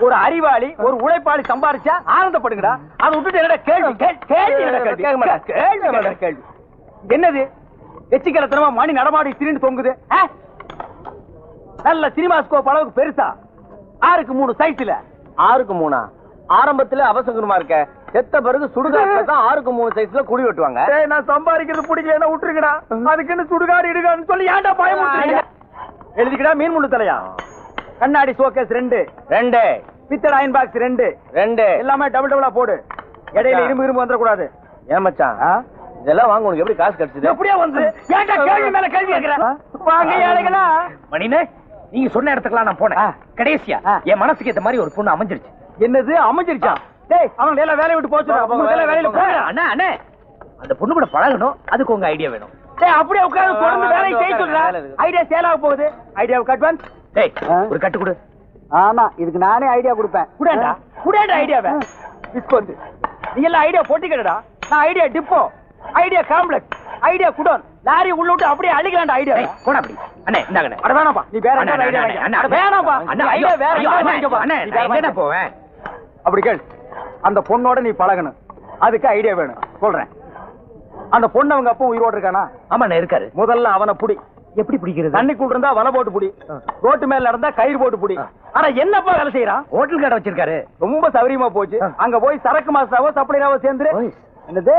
ஒரு அறிவாளி ஒரு உழைப்பாளி சம்பாரிச்சா ஆனந்தப்படுங்கடா. அதை விட்டுட்டு என்னடா கேள்வி கேள்வி கேள்வி என்னது? எச்சிக்கலத்தனமா மணி நடமாடி திரிந்து தொங்குது. நல்ல சினிமா ஸ்கோப் அளவுக்கு பெருசா 6க்கு 3 சைஸ்ல.
6க்கு 3 ஆரம்பத்துல அவசகுரமா இருக்க. செத்த பிறகு சுடுகாட்டுல தான் 6க்கு 3 சைஸ்ல குடி வெட்டுவாங்க.
நான் சம்பாதிக்கிறது பிடிக்கல விட்டுருக்கடா. அதுக்குன்னு சுடுகாடு இடுகான்னு சொல்லி ஏன்டா பயமுறுத்துறீங்க? எழுதிக்கடா. மீன் முள்ளு தலையா, கண்ணாடி ஷோகேஸ் 2 பித்தளை அயன் பாக்ஸ் 2 எல்லாமே டபுள் டபுளா போடு. இடையில இரும்பு வந்துடக்கூடாது.
ஏன் மச்சான் இதெல்லாம் வாங்க உனக்கு எப்படி காசு கிடைச்சது?
எப்படியா வந்து ஏன்டா கேள்வி மேல கேள்வி கேக்குற? வாங்க ஏழைகளா.
மணினே நீங்க சொன்ன இடத்துக்குலாம் நான் போனேன். கடைசியா என் மனசுக்கு ஏத்த மாதிரி ஒரு பொண்ணு அமைஞ்சிருச்சு.
என்னது அமைஞ்சிருச்சா? டேய் அவங்க எல்லாம் வேலைய விட்டு போச்சு. வேலையில போங்க.
அண்ணா அண்ணே அந்த பொண்ணு கூட பழகணும். அதுக்கு உங்க ஐடியா வேணும்.
டேய் அப்படியே உட்கார்ந்து தொடர்ந்து வேலையை செய்ய சொல்றா. ஐடியா சேல் ஆக போகுது. ஐடியாவுக்கு அட்வான்ஸ்.
டேய் ஒரு கட்டு கொடு.
ஆமா இதுக்கு நானே ஐடியா கொடுப்பேன். குடேண்டா குடேண்டா ஐடியாவை. டிஸ்கவுண்ட். நீ எல்லாம் ஐடியா போட்டிக்கடா. நான் idea depot, idea complex, idea godown, lorry உள்ள விட்டு அப்படியே அழிக்கலாம்டா ஐடியா.
போடா அப்படி. அண்ணே இந்தாங்கண்ணே.
அட வேணாம்பா. நீ வேற என்ன ஐடியா வாங்க. அட வேணாம்பா. ஐடியா வேற
அண்ணே நான் எங்க போவேன்?
அப்படி கேள். அந்த பொண்ணோட நீ பழகணும். அதுக்கு ஐடியா வேணும். சொல்றேன். அந்த பொண்ணு அவங்க அப்பா உயிரோடு இருக்கானா?
ஆமாண்ணே இருக்காரு.
முதல்ல அவனை புடி.
எப்படி பிடிக்கிறது?
தண்ணிக்குள்ள இருந்தா வலை போட்டு புடி. ரோட்டு மேல நடந்தா கயிறு போட்டு புடி. ஆனா என்னப்பா வேலை செய்யறான்?
ஹோட்டல் கடை வச்சிருக்காரு.
ரொம்ப சௌரியமா போச்சு. அங்க போய் சரக்கு மாஸ்டராவோ சப்ளையராவோ சேர்ந்து என்னது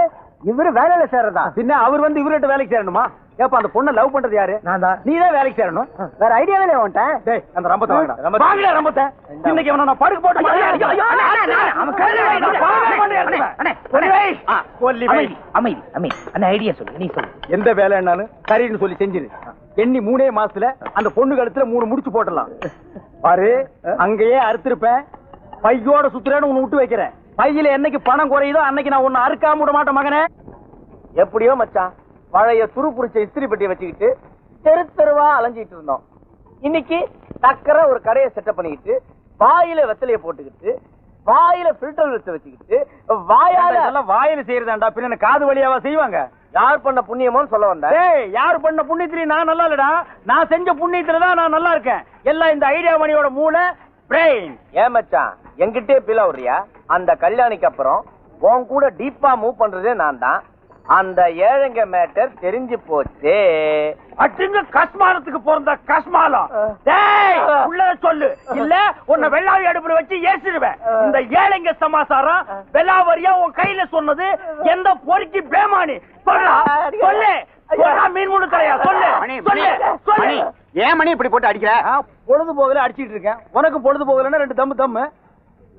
இவரு வேலையில சேர்றதா? பின்ன அவர் வந்து இவர்கிட்ட வேலைக்கு சேரணுமா? ஏப்பா அந்த பொண்ணை லவ் பண்றது யாரு? நான் தான். நீ தான் வேலைக்கு சேரணும். வேற ஐடியாவே இல்ல உன்கிட்ட. டேய் அந்த ரம்பத்தை வாங்கடா. வாங்கடா ரம்பத்தை. இன்னைக்கு அவன நான் படுக்க போட்டு அவன்
அமைதி. அண்ணா ஐடியா சொல்லு. நீ சொல்லு.
எந்த வேலை என்னாலும் சரின்னு சொல்லி செஞ்சிரு. எண்ணி 3 மாசத்துல அந்த பொண்ணு கழுத்துல 3 முடிச்சு போட்டலாம். பாரு அங்கேயே அறுத்திருப்பேன். பையோட சுத்துறேன்னு உன்னை விட்டு வைக்கிறேன். பையில என்னைக்கு பணம் குறையுதோ அன்னைக்கு நான் உன்னை அறுக்காம விட மாட்டேன் மகனே.
எப்படியோ மச்சான் பழைய துரு புடிச்ச இஸ்திரி பெட்டியை வச்சுக்கிட்டு தெரு தெருவா அலைஞ்சிட்டு இருந்தோம். இன்னைக்கு டக்கர ஒரு கடையை செட்டப் பண்ணிக்கிட்டு வாயில வெத்தலைய போட்டுக்கிட்டு வாயில ஃபில்டர் வச்சுக்கிட்டு
வாயில செய்யறதாண்டா. பின்ன காது வழியாவா செய்வாங்க?
யார் பண்ண புண்ணியமோன்னு சொல்ல வந்தேன்.
யார் பண்ண புண்ணியத்திலையும் நான் நல்லா இல்லடா. நான் செஞ்ச புண்ணியத்துலதான் நான் நல்லா இருக்கேன். எல்லாம் இந்த ஐடியா மணியோட மூளை பிரெயின்.
ஏன் மச்சான் என்கிட்டே பில விடுறியா? அந்த கல்யாணிக்கு அப்புறம் உன் கூட டீப்பா மூவ் பண்றதே நான் தான். அந்த ஏழைங்க மேட்டர் தெரிஞ்சு போச்சு.
அட்டுங்க கஸ்மானத்துக்கு பிறந்த கஸ்மாலம். உள்ள சொல்லு இல்ல உன்னை வெள்ளாவி அடுப்புல வச்சு ஏசிடுவேன். இந்த ஏழைங்க சமாசாரம் வெள்ளாவரியா உன் கையில சொன்னது எந்த பொறுக்கி பேமானி சொல்லு. மீன் முழு தலையா சொல்லு. ஏன் மணி இப்படி போட்டு அடிக்கிற? பொழுது போகல அடிச்சிட்டு இருக்கேன். உனக்கு பொழுது போகலன்னா 2 தம்மு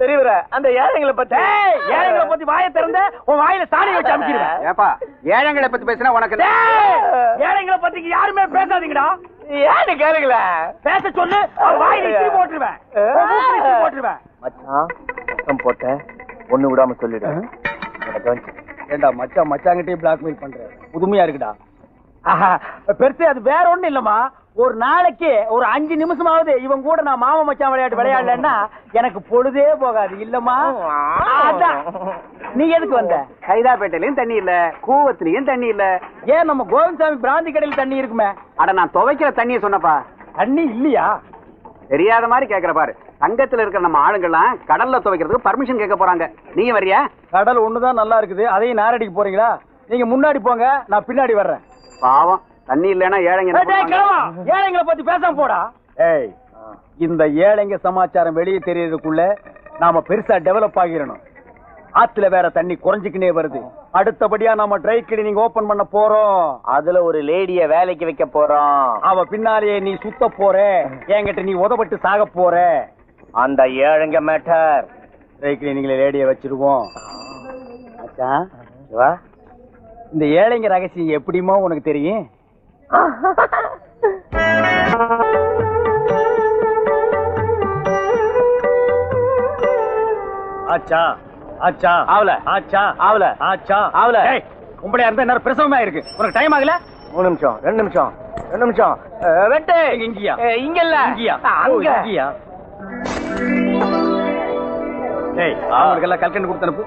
தெரியவர அந்த ஏழைங்களை பத்தி
வாயை திறந்த உன் வாயில சாணி வச்சு அமுக்கிடுவேன்.
ஏப்பா ஏழைங்களை பத்தி பேசினா உனக்கு
ஏழைங்களை பத்தி யாருமே பேசாதீங்கடா.
ஏன்னு கேளுங்கள
பேச சொல்லு. வாயில இஸ்திரி போட்டுருவேன்.
மச்சான் மொத்தம் போட்ட ஒண்ணு விடாம சொல்லிடு.
ஏண்டா மச்சாங்கிட்டே பிளாக்மெயில் பண்ற? புதுமையா இருக்குடா. பெருசு அது வேற ஒண்ணு இல்லம்மா. ஒரு நாளைக்கு ஒரு 5 நிமிஷமாவது இவன் கூட நான் மாமா மச்சான் விளையாட்டு விளையாடலன்னா எனக்கு பொழுதே போகாது இல்லம்மா. நீ எதுக்கு வந்த?
கைதாப்பேட்டையிலயும் தண்ணி இல்ல, கூவத்திலயும் தண்ணி இல்ல.
ஏன் நம்ம கோவிந்தசாமி பிராந்தி கடையில் தண்ணி இருக்குமே?
அட நான் துவைக்கிற தண்ணிய சொன்னப்பா.
தண்ணி இல்லையா?
தெரியாத மாதிரி கேக்குற பாரு. சங்கத்துல இருக்கிற நம்ம ஆளுங்கெல்லாம் கடல்ல துவைக்கிறதுக்கு பர்மிஷன் கேட்க போறாங்க. நீங்க வரியா?
கடல் ஒண்ணுதான் நல்லா இருக்குது. அதையும் நாரடிக்கு போறீங்களா? நீங்க முன்னாடி போங்க, நான் பின்னாடி வர்றேன்.
பாவம் தண்ணி இல்லன்னா
ஏழைங்களை பத்தி பேசாம போடா. இந்த ஏழைங்க சமாச்சாரம் வெளியே தெரியறதுக்குள்ள நாம பெருசா டெவலப் ஆகிரணும். ஆத்துல வேற தண்ணி குறைஞ்சுக்கினே வருது. அடுத்தபடியா நாம ட்ரை கிளீனிங் ஓபன் பண்ண போறோம்.
அதுல ஒரு லேடிய வேலைக்கு வைக்க போறோம்.
அவ பின்னாலேயே நீ சுத்த போற, என்கிட்ட நீ உதப்பட்டு சாக போற.
அந்த ஏழுங்க மேட்டர்.
ட்ரை கிளீனிங்ல லேடிய வச்சிருவோம். இந்த ஏழைங்க ரகசியம் எப்படிமோ உனக்கு தெரியும்? ஆச்சா ஆச்சா
ஆவல
ஆச்சா
ஆவல
ஆச்சா
ஆவல.
உங்களுடைய அந்த நேரம் பிரசவமா இருக்கு. உனக்கு டைம் ஆகல?
3 நிமிஷம் 2 நிமிஷம் 2 நிமிஷம். வெட்டு.
இங்கயா?
இங்க இல்ல.
இங்கயா?
அங்க.
இங்கயா? டேய் அவங்களுக்கு எல்லாம் கல்கண்டு கொடுத்து அனுப்பு.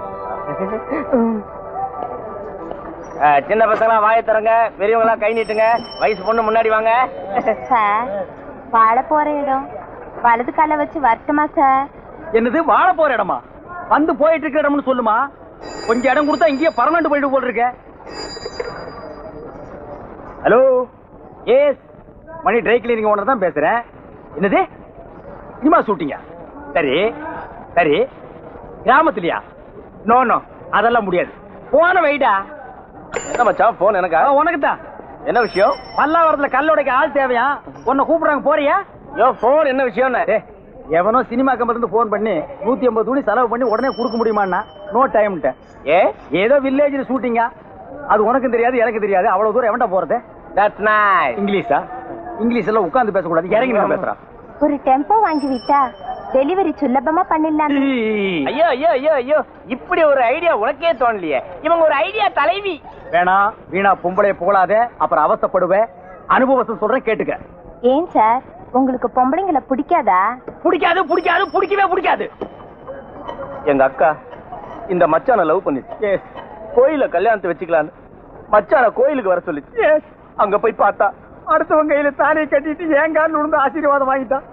சின்ன பசங்களா வாயை தரங்க, பெரியவங்க எல்லாம் கை நீட்டுங்க. வயசு பொண்ணு முன்னாடி வாங்க.
சார் வாழ போற இடம் வலது கால வச்சு வரட்டுமா சார்?
என்னது வாழ போற இடமா? வந்து போயிட்டு இருக்கிற இடம்னு சொல்லுமா. கொஞ்சம் இடம் கொடுத்தா இங்கேயே பர்மனன்ட் போயிட்டு போல் இருக்க. ஹலோ, எஸ் மணி ட்ரை கிளீனிங் ஓனர் தான் பேசுறேன். என்னது சினிமா ஷூட்டிங்கா? சரி சரி. கிராமத்துலயா? நோ நோ, அதெல்லாம் முடியாது. போன வைடா.
என்ன மச்சான் போன் எனக்கா?
உனக்கு தான்.
என்ன விஷயம்?
பல்லாவரத்துல கல்லோடைக்கு ஆள் தேவையா? உன்னை கூப்பிடுறாங்க போறியா?
யோ போன் என்ன விஷயம்?
எவனோ சினிமா கம்பெனில இருந்து போன் பண்ணி 150 துணி செலவு பண்ணி உடனே கொடுக்க முடியுமான்னா நோ டைம்ட்ட. ஏதோ வில்லேஜ்ல ஷூட்டிங்கா, அது உனக்கும் தெரியாது எனக்கு தெரியாது. அவ்வளவு தூரம் எவன்டா போறது?
That's nice.
இங்கிலீஷா? இங்கிலீஷ் எல்லாம் உட்கார்ந்து பேசக்கூடாது, இறங்கி நான் பேசுறேன்.
ஒரு டெம்போ வாங்கி விட்டா டெலிவரி சுலபமா பண்ணிடலாம்.
ஐயோ ஐயோ ஐயோ ஐயோ, இப்படி ஒரு ஐடியா உனக்கே தோணலையே. இவங்க ஒரு ஐடியா தலைவி.
வேணா வீணா பொம்பளைய புகழாதே, அப்புறம் அவஸ்தைப்படுவேன். அனுபவத்தை சொல்றேன் கேட்டுக்க.
ஏன் சார் உங்களுக்கு பொம்பளைங்களை பிடிக்காதா?
பிடிக்காது பிடிக்காது பிடிக்கவே பிடிக்காது.
எங்க அக்கா இந்த மச்சான லவ் பண்ணிச்சு. கோயில கல்யாணத்தை வச்சுக்கலான்னு மச்சான கோயிலுக்கு வர சொல்லிச்சு. அங்க போய் பார்த்தா
அடுத்தவங்க கையில தானே கட்டிட்டு ஏன் காலில் விழுந்து ஆசீர்வாதம் வாங்கிட்டான்.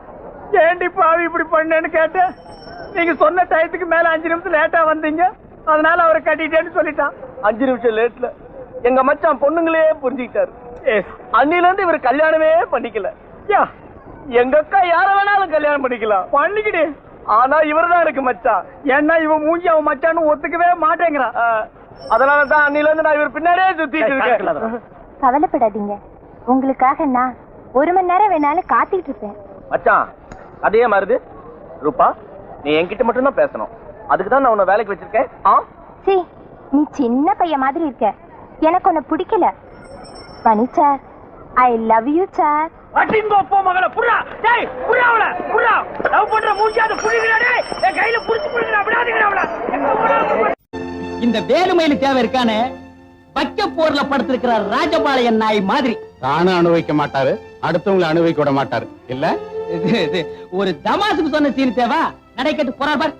ஏண்டி பாவி இப்படி பண்ணேன்னு கேட்டேன். நீங்க சொன்ன டயத்துக்கு மேல 5 நிமிஷம் லேட்டா வந்தீங்க, அதனால அவரை கட்டிட்டேன்னு சொல்லிட்டான்.
5 நிமிஷம் லேட்ல எங்க மச்சான் பொண்ணுங்களே புரிஞ்சுக்கிட்டாரு. அன்னில இருந்து இவர் கல்யாணமே பண்ணிக்கல. எங்க அக்கா யார வேணாலும் கல்யாணம் பண்ணிக்கலாம்,
பண்ணிக்கிடு.
ஆனா இவர்தான் எனக்கு மச்சான்.
ஏன்னா இவன் மூஞ்சி அவன் மச்சான்னு ஒத்துக்கவே மாட்டேங்கிறான்.
அதனாலதான் அன்னில இருந்து நான் இவர் பின்னாடியே சுத்திட்டு இருக்கேன்.
கவலைப்படாதீங்க, உங்களுக்காக நான் 1 மணி நேரம் வேணாலும் காத்துக்கிட்டு இருப்பேன்.
மச்சான் அதே மாதிரி ரூபா, நீ என்கிட்ட மட்டும் தான் பேசணும். அதுக்குதான் நான் உன்னை வேலைக்கு வச்சிருக்கேன்.
சி, நீ சின்ன பையன் மாதிரி இருக்க, எனக்கு உன்னை பிடிக்கல. Mani sir, I love you sir.
அடிங்கோ போ மகள புறா. டேய் புறா அவள புறா. லவ் பண்ற மூஞ்சியாத புடிங்கடா. டேய் என் கையில புடிச்சு புடிங்கடா, விடாதீங்கடா அவள. இந்த வேலுமயில தேவை இருக்கானே, வைக்க போர்ல படுத்திருக்கிற ராஜபாளையன் நாய் மாதிரி.
தானும் அனுபவிக்க மாட்டாரு, அடுத்தவங்களை அனுபவிக்க விட மாட்டாரு. இல்ல
ஒரு தமாசுக்கு சொன்ன சீன் தேவா. நடைக்கட்டு போறார் பார்.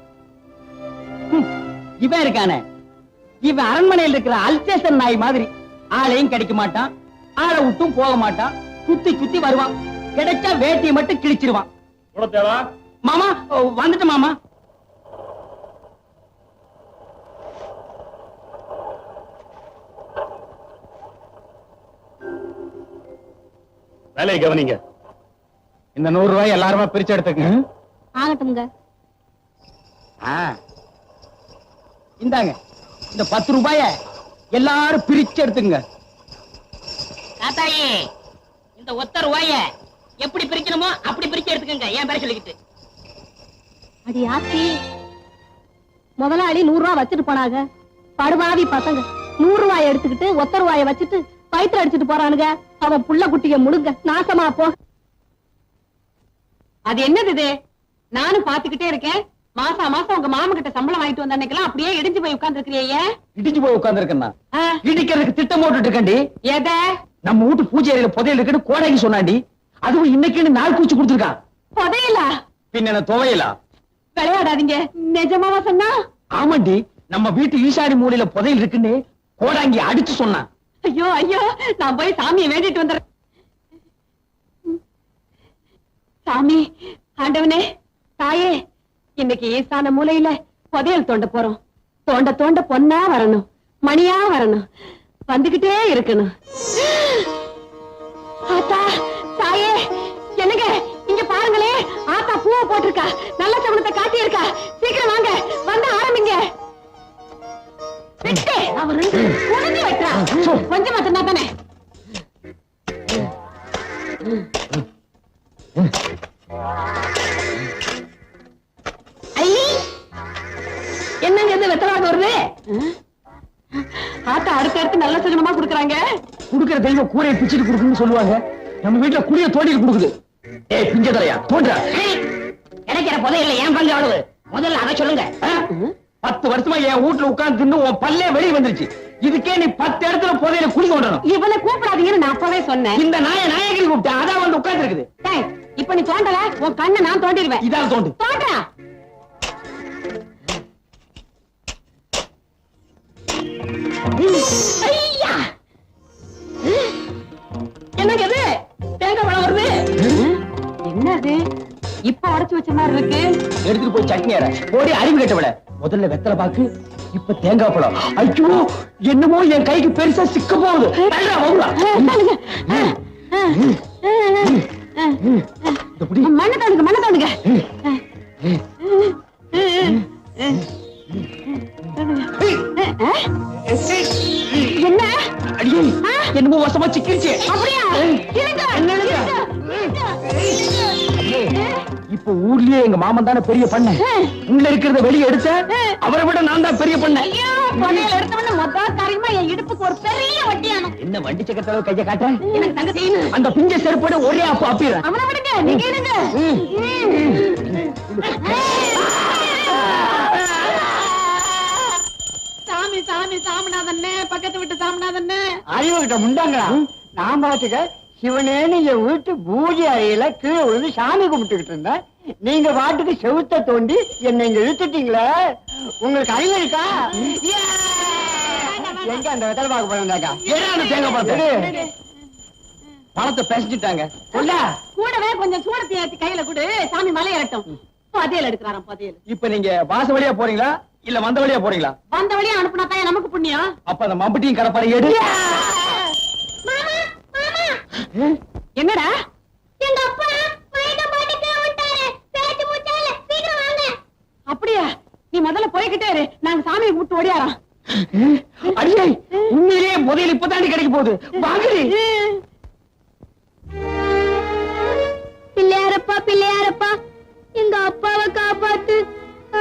இவன் இருக்கானே, இவன் அரண்மனையில் இருக்கிற அல்சேஷன் நாய் மாதிரி. ஆளையும் கிடைக்க மாட்டான், ஆளை விட்டும் போக மாட்டான். சுத்தி சுத்தி வருவான், கிடைச்சா வேட்டியை மட்டும் கிழிச்சிருவான். மாமா வந்துட்டு மாமா.
வேலையை கவனிங்க. இந்த 100 ரூபாய் எல்லாருமா பிரிச்சு எடுத்துக்கங்க.
ஆகட்டும்ங்க.
இந்தாங்க இந்த 10 ரூபாய எல்லாரும் பிரிச்சு எடுத்துங்க.
தாத்தாயி, இந்த ஒத்த ரூபாய எப்படி பிரிக்கணுமோ அப்படி பிரிச்சு எடுத்துக்கங்க. ஏன் பேர சொல்லிக்கிட்டு
அடி ஆச்சி, முதலாளி 100 ரூபாய் வச்சுட்டு போனாங்க. படுபாவி பசங்க 100 ரூபாய் எடுத்துக்கிட்டு ஒத்த ரூபாய வச்சுட்டு பயிற்று அடிச்சுட்டு போறானுங்க. அவன் புள்ள குட்டிய முழுங்க நாசமா போ. அது என்னது இது? நானும் பாத்துக்கிட்டே இருக்கேன். மாசா மாசம் உங்க மாமா கிட்ட சம்பளம் வாங்கிட்டு வந்த அன்னைக்கெல்லாம் அப்படியே இடிஞ்சு போய் உட்கார்ந்து இருக்கிறீங்க.
இடிஞ்சு போய் உட்கார்ந்துருக்கேன். இடிக்கிறதுக்கு திட்டம் போட்டுட்டு இருக்கேன்டி.
எதை?
நம்ம வீட்டு பூஜை அறையில புதையல் இருக்குன்னு கோடாங்கி சொன்னாண்டி. அதுவும் இன்னைக்குன்னு நாள் பூச்சி கொடுத்துருக்கான்.
புதையலா?
பின்ன என்ன துவையலா?
விளையாடாதீங்க, நிஜமாவா சொன்னா?
ஆமாண்டி, நம்ம வீட்டு ஈசாடி மூலையில புதையல் இருக்குன்னு கோடாங்கி அடிச்சு சொன்னான்.
ஐயோ ஐயோ, நான் போய் சாமியை வேண்டிட்டு வந்துடுறேன். சாமி, ஆண்டவனே, தாயே, இன்னைக்கு ஈசான மூலையில புதையல் தோண்ட போறோம். தோண்ட தோண்ட பொன்னா வரணும், மணியா வரணும், வந்துகிட்டே இருக்கணும். ஆத்தா, தாயே, என்னங்க இங்க பாருங்களே, ஆத்தா பூவை போட்டிருக்கா, நல்ல சகுனத்தை காட்டி இருக்கா. சீக்கிரம் வாங்க, வந்து ஆரம்பிங்க. கொஞ்சமா தின்னா தானே என்னங்க இது வெத்தலாக வருது ஆட்டா அடுத்து நல்ல சகனமா குடுக்கறாங்க.
குடுக்கிற தெய்வம் கூரையை பிச்சுட்டு குடுக்குன்னு சொல்லுவாங்க. நம்ம வீட்டுல குடிய தோண்டிட்டு குடுக்குது. ஏய் பிஞ்சதரையா தோன்றா
கிடைக்கிற புதையில ஏன் பங்கு அவ்வளவு? முதல்ல அதை சொல்லுங்க.
10 வருஷமா என் வீட்டுல உட்கார்ந்து தின்னு உன் பல்லே வெளியே வந்துருச்சு. இதுக்கே நீ 10 இடத்துல புதையில குடி கொண்டணும்.
இவனை கூப்பிடாதீங்கன்னு நான் அப்பவே சொன்னேன்.
இந்த நாயகிரி கூப்பிட்டேன். அதான் வந்து உட்கார்ந்து இருக்குது.
இப்ப நீ தோண்டல உன் கண்ணை நான் தோண்டிடுவேன்.
இதால தோண்டு.
தோன்றா என்னங்க இது தேங்காய் பழம் வருது. என்னது இப்ப உடைச்சு வச்ச மாதிரி இருக்கு.
எடுத்துட்டு போய் சட்னி அரை. போடி அறிவு கேட்டவள. முதல்ல வெத்தலை பாக்கு, இப்ப தேங்காய் பழம். ஐயோ என்னமோ என் கைக்கு பெருசா சிக்க போகுது.
மண்ணை தானுங்க மண்ணை தானுங்க. என்ன
அடியே என்னமோ வசமா சிக்கிருச்சு.
அப்படியா?
இப்ப ஊர்லயே எங்க மாமன் தானே பெரிய பண்ண. உள்ள இருக்கிறத வெளியே எடுத்த அவரை விட நான் தான் பெரிய பண்ண.
என் இடுப்புக்கு ஒரு பெரிய வட்டியானம்.
என்ன வண்டி சக்கரத்தளவு கைய காட்டுறேன்.
எனக்கு தங்க செய்யணும்.
அந்த பிஞ்ச செருப்போட ஒரே அப்ப அப்பிடுறேன்.
அவனை விடுங்க நீங்க எடுங்க. சாமி சாமி சாமிநாதன்னே பக்கத்து விட்டு சாமிநாதன்னே.
அறிவு கிட்ட முண்டாங்களா? நான் பாத்துக்க சிவனேன்னு என் வீட்டு பூஜை அறையில கீழே விழுந்து சாமி கும்பிட்டுக்கிட்டு இருந்தேன். நீங்க பாட்டுக்கு செவுத்த தோண்டி என்னை இங்க இழுத்துட்டீங்களே. உங்களுக்கு அறிவு இருக்கா? எங்க அந்த வெத்தலை பாக்கு பழம்டாக்கா? தேங்காய் பழத்தை பழத்தை பேசிட்டாங்க.
கூடவே கொஞ்சம் சூடத்தை ஏத்தி கையில கொடு. சாமி மலை இறட்டும். பதியல் எடுக்கிறாராம் பதியல்.
இப்ப நீங்க வாச வழியா போறீங்களா இல்ல வந்த வழியா போறீங்களா?
வந்த வழியா அனுப்புனா தான் நமக்கு புண்ணியம்.
அப்ப அந்த மம்பட்டியும் கடப்பாறை எடு.
என்னடா
எங்க அப்பா வயத பாட்டுக்கு விட்டாரு. பேச்சு மூச்சால சீக்கிரம் வாங்க.
அப்படியா? நீ முதல்ல போய்கிட்டே இரு. நாங்க சாமியை கூப்பிட்டு ஓடியாரோம்.
அடியே உண்மையிலேயே முதலில் இப்பதாண்டி கிடைக்க போகுது. வாங்கடி.
பிள்ளையாரப்பா பிள்ளையாரப்பா எங்க அப்பாவை காப்பாத்து.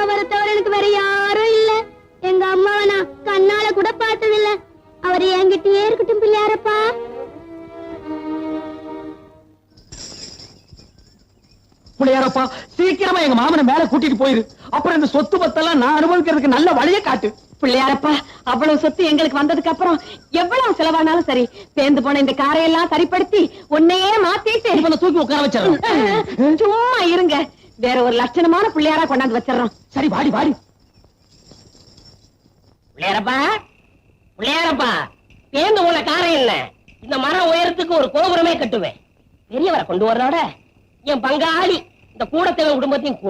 அவரை தவிர எனக்கு வேற யாரும் இல்ல. எங்க அம்மாவை நான் கண்ணால கூட பார்த்ததில்ல. அவர் என்கிட்டயே இருக்கட்டும் பிள்ளையாரப்பா.
பிள்ளையாரப்பா சீக்கிரமா எங்க மாமனை மேல கூட்டிட்டு போயிரு. அப்புறம் இந்த சொத்து பத்தெல்லாம் நான் அனுபவிக்கிறதுக்கு நல்ல வழியை காட்டு.
பிள்ளையாரப்பா அவ்வளவு சொத்து எங்களுக்கு வந்ததுக்கு அப்புறம் எவ்வளவு செலவானாலும் சரி பேந்து போன இந்த காரையெல்லாம் சரிப்படுத்தி உன்னையே மாத்திட்டு
இவனை தூக்கி உட்கார வச்சிடறோம்.
சும்மா இருங்க. வேற ஒரு லட்சணமான பிள்ளையாரா கொண்டாந்து வச்சிடறோம்.
சரி வாடி வாடி.
பிள்ளையாரப்பா பிள்ளையாரப்பா பேந்து போன காரம் இல்ல. இந்த மரம் உயரத்துக்கு ஒரு கோபுரமே கட்டுவேன். பெரியவரை கொண்டு வரதோட என் பங்காளி இந்த கூடத்தேவன் குடும்பத்தையும்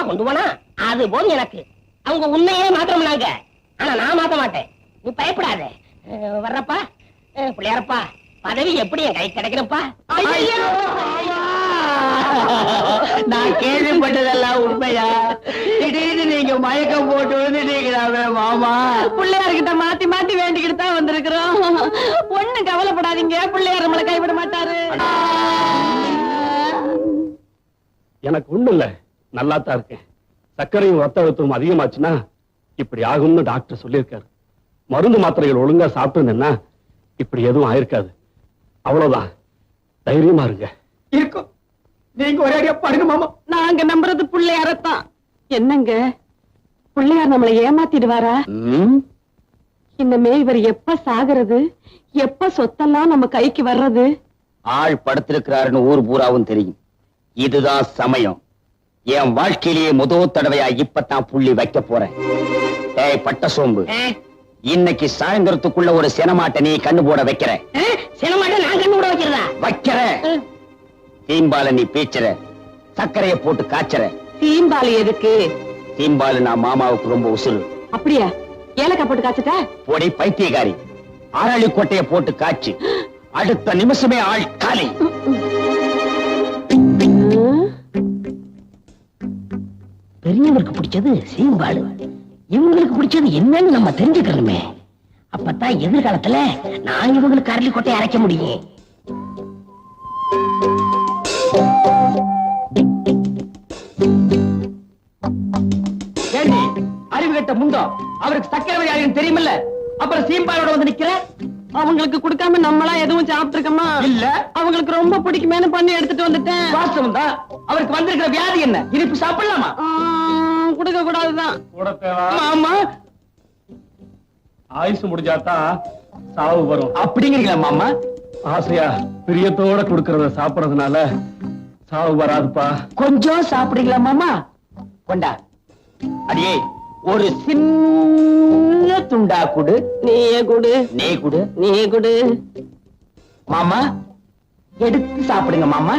கொண்டு போனா அது போதும் எனக்கு. அவங்க உண்மையே மாத்திரம்னாங்க. ஆனா நான் மாத்த மாட்டேன். நீ பயப்படாத. வர்றப்பா பிள்ளையாரப்பா பதவி எப்படி என் கை கிடைக்கிறப்பா?
நான் கேள்விப்பட்டதெல்லாம் உண்மையா? திடீர்னு நீங்க மயக்கம் போட்டு வந்துட்டீங்களாவே மாமா.
பிள்ளையார்கிட்ட மாத்தி மாத்தி வேண்டிக்கிட்டு தான் வந்திருக்கிறோம். ஒண்ணு கவலைப்படாதீங்க. பிள்ளையார் நம்மளை கைவிட மாட்டாரு.
எனக்கு ஒண்ணு இல்ல, நல்லா தான் இருக்கேன். சர்க்கரையும் ரத்த அழுத்தமும் அதிகமாச்சுன்னா இப்படி ஆகும்னு டாக்டர் சொல்லியிருக்காரு. மருந்து மாத்திரைகள் ஒழுங்கா சாப்பிட்டு இப்படி எதுவும் ஆயிருக்காது. அவ்வளவுதான், தைரியமா இருங்க.
இருக்கும். நீங்க ஒரே அடியா பாருங்க மாமா.
நாங்க நம்புறது பிள்ளையாரத்தான். என்னங்க பிள்ளையார் நம்மளை ஏமாத்திடுவாரா? இன்னமே இவர் எப்ப சாகிறது, எப்ப சொத்தெல்லாம் நம்ம கைக்கு வர்றது?
ஆள் படுத்திருக்கிறாருன்னு ஊர் பூராவும் தெரியும். இதுதான் சமயம். என் வாழ்க்கையிலேயே முதல் தடவையா இப்பதான் புள்ளி வைக்க போறேன். ஏய் பட்ட சோம்பு, இன்னைக்கு சாயந்தரத்துக்குள்ள ஒரு சினமாட்டை நீ கண்ணு போட வைக்கிற.
சினமாட்ட நான் கண்ணு போட வைக்கிறதா?
வைக்கிற. தீம்பால நீ பீச்சுற, சர்க்கரைய போட்டு காய்ச்சற.
தீம்பாலி எதுக்கு?
தீம்பாலு நான் மாமாவுக்கு ரொம்ப உசுறு.
அப்படியா? ஏலக்காய் போட்டு காய்ச்சட்டா?
பொடி பைத்தியக்காரி. அரளி கொட்டைய போட்டு காய்ச்சி அடுத்த நிமிஷமே ஆள் காலி.
பெரியவருக்கு பிடிச்சது சீம்பாடு, இவங்களுக்கு பிடிச்சது என்னன்னு நம்ம தெரிஞ்சுக்கணுமே. அப்பதான் எதிர்காலத்துல நான் இவங்களுக்கு அரளி கொட்டை அரைக்க முடியும்.
ஏண்டி அறிவு கட்ட முண்டோ, அவருக்கு சக்கரை வியாதின்னு தெரியுமில்ல, அப்புறம் சீம்பாலோட வந்து நிக்கிற.
அவங்களுக்கு கொடுக்காம நம்மளா எதுவும் சாப்பிட்டுருக்கோமா?
இல்ல,
அவங்களுக்கு ரொம்ப பிடிக்குமேனு பண்ணி எடுத்துட்டு வந்துட்டேன்.
வாஸ்தவம் தான். அவருக்கு வந்திருக்கிற வியாதி என்ன? இனிப்பு சாப்பிடலாமா?
கொடுக்க கூடாதுதான்.
ஆமா,
ஆயுசு முடிஞ்சாதான் சாவு வரும்
அப்படிங்கிறீங்களா மாமா?
ஆசையா பிரியத்தோட கொடுக்கறத சாப்பிடறதுனால சாவு வராதுப்பா.
கொஞ்சம் சாப்பிடுறீங்களா மாமா? கொண்டா, அடியே ஒரு சின்ன துண்டா குடு.
நீயே குடு,
நீ குடு,
நீயே குடு.
மாமா எடுத்து சாப்பிடுங்க மாமா.